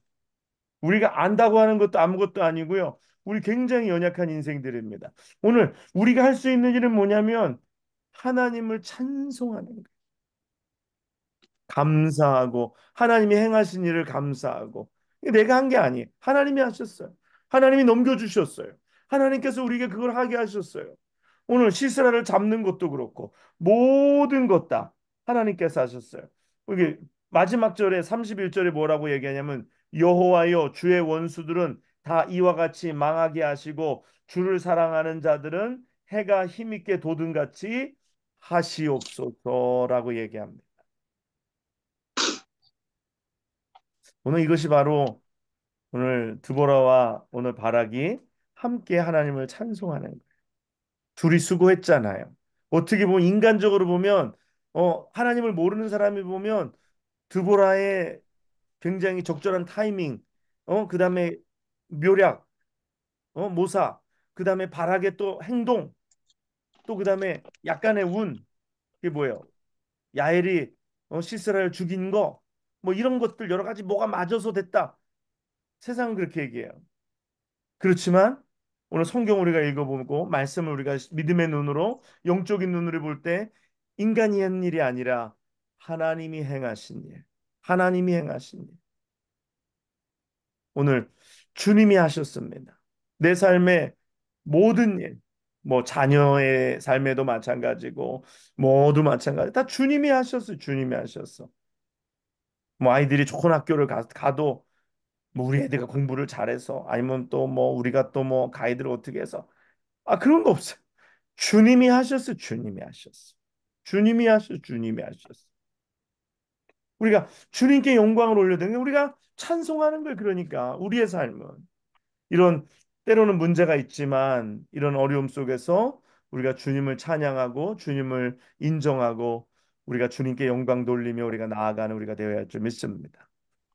우리가 안다고 하는 것도 아무것도 아니고요. 우리 굉장히 연약한 인생들입니다. 오늘 우리가 할 수 있는 일은 뭐냐면 하나님을 찬송하는 거예요. 감사하고 하나님이 행하신 일을 감사하고 내가 한 게 아니에요. 하나님이 하셨어요. 하나님이 넘겨주셨어요. 하나님께서 우리에게 그걸 하게 하셨어요. 오늘 시스라를 잡는 것도 그렇고 모든 것 다 하나님께서 하셨어요. 이게 마지막 절에 31절에 뭐라고 얘기하냐면 여호와여 주의 원수들은 다 이와 같이 망하게 하시고 주를 사랑하는 자들은 해가 힘있게 돋음같이 하시옵소서라고 얘기합니다. 오늘 이것이 바로 오늘 드보라와 오늘 바락이 함께 하나님을 찬송하는 거예요. 둘이 수고했잖아요. 어떻게 보면 인간적으로 보면 하나님을 모르는 사람이 보면 드보라의 굉장히 적절한 타이밍, 그다음에 묘략, 모사, 그다음에 바락의 또 행동, 또 그다음에 약간의 운, 그게 뭐예요? 야엘이 시스라를 죽인 거, 뭐 이런 것들 여러 가지 뭐가 맞아서 됐다. 세상은 그렇게 얘기해요. 그렇지만 오늘 성경 우리가 읽어보고 말씀을 우리가 믿음의 눈으로 영적인 눈으로 볼 때 인간이 한 일이 아니라 하나님이 행하신 일, 하나님이 행하신 일. 오늘 주님이 하셨습니다. 내 삶의 모든 일, 뭐 자녀의 삶에도 마찬가지고 모두 마찬가지. 다 주님이 하셨어요. 주님이 하셨어. 뭐 아이들이 좋은 학교를 가도 뭐 우리 애들가 공부를 잘해서 아니면 또 뭐 우리가 또 뭐 가이드를 어떻게 해서 그런 거 없어요. 주님이 하셨어. 주님이 하셨어. 주님이 하셨어. 주님이 하셨어. 우리가 주님께 영광을 올려드리는 게 우리가 찬송하는 걸 그러니까 우리의 삶은 이런 때로는 문제가 있지만 이런 어려움 속에서 우리가 주님을 찬양하고 주님을 인정하고 우리가 주님께 영광 돌리며 우리가 나아가는 우리가 되어야 할 줄 믿습니다.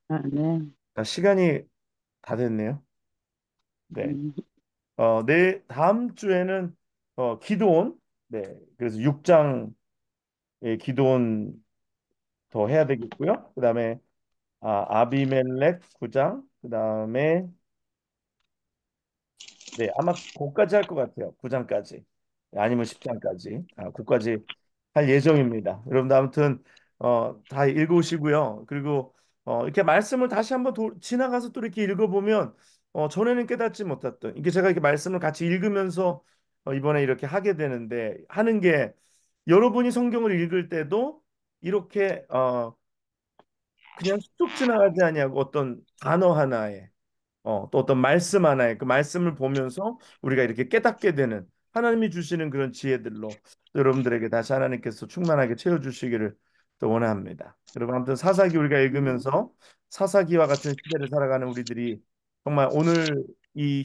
아멘. 시간이 다 됐네요. 네. 음, 내 다음 주에는 기도원 네. 그래서 6장 기도원 더 해야 되겠고요. 그다음에 아비멜렉 9장 그다음에 네, 아마 거기까지 할 것 같아요. 9장까지. 아니면 10장까지. 그까지 할 예정입니다. 여러분들 아무튼 다 읽으시고요. 그리고 이렇게 말씀을 다시 한번 지나가서 또 이렇게 읽어보면 전에는 깨닫지 못했던 이게 제가 이렇게 말씀을 같이 읽으면서 이번에 이렇게 하게 되는데 하는 게 여러분이 성경을 읽을 때도 이렇게 그냥 쑥 지나가지 아니하고 어떤 단어 하나에 또 어떤 말씀 하나에 그 말씀을 보면서 우리가 이렇게 깨닫게 되는 하나님이 주시는 그런 지혜들로 여러분들에게 다시 하나님께서 충만하게 채워주시기를 또 원합니다. 여러분 아무튼 사사기 우리가 읽으면서 사사기와 같은 시대를 살아가는 우리들이 정말 오늘 이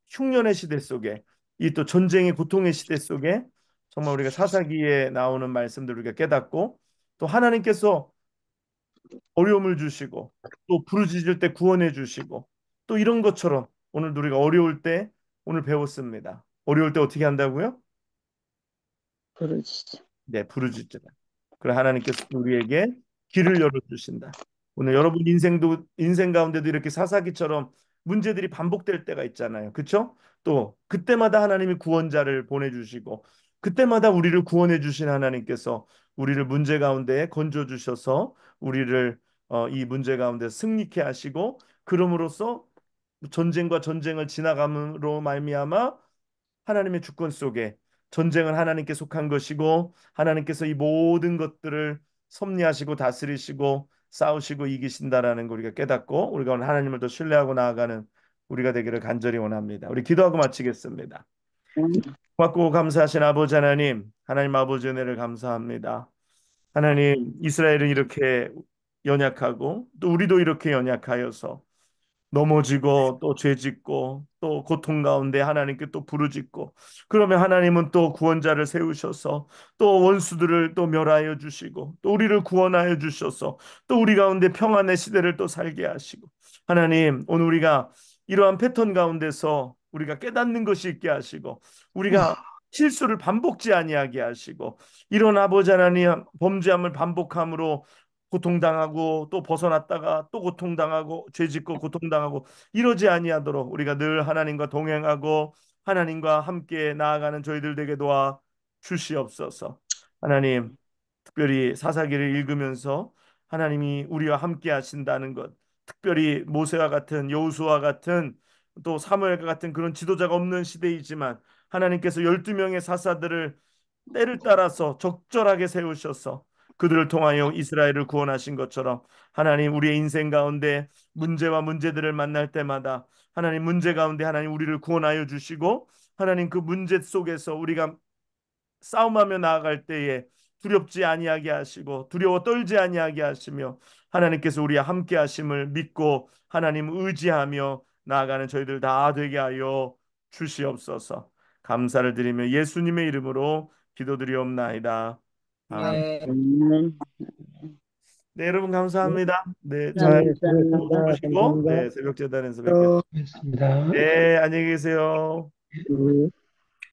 흉년의 시대 속에 이 또 전쟁의 고통의 시대 속에 정말 우리가 사사기에 나오는 말씀들을 우리가 깨닫고 또 하나님께서 어려움을 주시고 또 부르짖을 때 구원해 주시고 또 이런 것처럼 오늘 우리가 어려울 때 오늘 배웠습니다. 어려울 때 어떻게 한다고요? 부르짖어. 네, 부르짖으라. 그래 하나님께서 우리에게 길을 열어 주신다. 오늘 여러분 인생 가운데도 이렇게 사사기처럼 문제들이 반복될 때가 있잖아요. 그렇죠? 또 그때마다 하나님이 구원자를 보내 주시고 그때마다 우리를 구원해 주신 하나님께서 우리를 문제 가운데 건져 주셔서 우리를 이 문제 가운데 승리케 하시고 그럼으로써 전쟁과 전쟁을 지나감으로 말미암아 하나님의 주권 속에 전쟁은 하나님께 속한 것이고 하나님께서 이 모든 것들을 섭리하시고 다스리시고 싸우시고 이기신다라는 걸 우리가 깨닫고 우리가 오늘 하나님을 더 신뢰하고 나아가는 우리가 되기를 간절히 원합니다. 우리 기도하고 마치겠습니다. 고맙고 감사하신 아버지 하나님, 하나님 아버지 은혜를 감사합니다. 하나님, 이스라엘은 이렇게 연약하고 또 우리도 이렇게 연약하여서 넘어지고 또 죄짓고 또 고통 가운데 하나님께 또 부르짖고, 그러면 하나님은 또 구원자를 세우셔서 또 원수들을 또 멸하여 주시고 또 우리를 구원하여 주셔서 또 우리 가운데 평안의 시대를 또 살게 하시고, 하나님 오늘 우리가 이러한 패턴 가운데서 우리가 깨닫는 것이 있게 하시고 우리가 실수를 반복지 아니하게 하시고, 이런 아버지 하나님 범죄함을 반복함으로 고통당하고 또 벗어났다가 또 고통당하고 죄짓고 고통당하고 이러지 아니하도록 우리가 늘 하나님과 동행하고 하나님과 함께 나아가는 저희들 되게 도와 주시옵소서. 하나님, 특별히 사사기를 읽으면서 하나님이 우리와 함께 하신다는 것, 특별히 모세와 같은 여호수아와 같은 또 사무엘과 같은 그런 지도자가 없는 시대이지만 하나님께서 12명의 사사들을 때를 따라서 적절하게 세우셔서 그들을 통하여 이스라엘을 구원하신 것처럼, 하나님 우리의 인생 가운데 문제와 문제들을 만날 때마다 하나님 문제 가운데 하나님 우리를 구원하여 주시고, 하나님 그 문제 속에서 우리가 싸움하며 나아갈 때에 두렵지 아니하게 하시고 두려워 떨지 아니하게 하시며 하나님께서 우리와 함께 하심을 믿고 하나님 의지하며 나아가는 저희들 다 되게 하여 주시옵소서. 감사를 드리며 예수님의 이름으로 기도드리옵나이다. 아멘. 네. 아멘. 네, 여러분 감사합니다. 네, 잘 네, 수고하셨습니다. 보시고 감사합니다. 네, 새벽 재단에서 뵙겠습니다. 또 뵙습니다. 네, 안녕히 계세요. 네.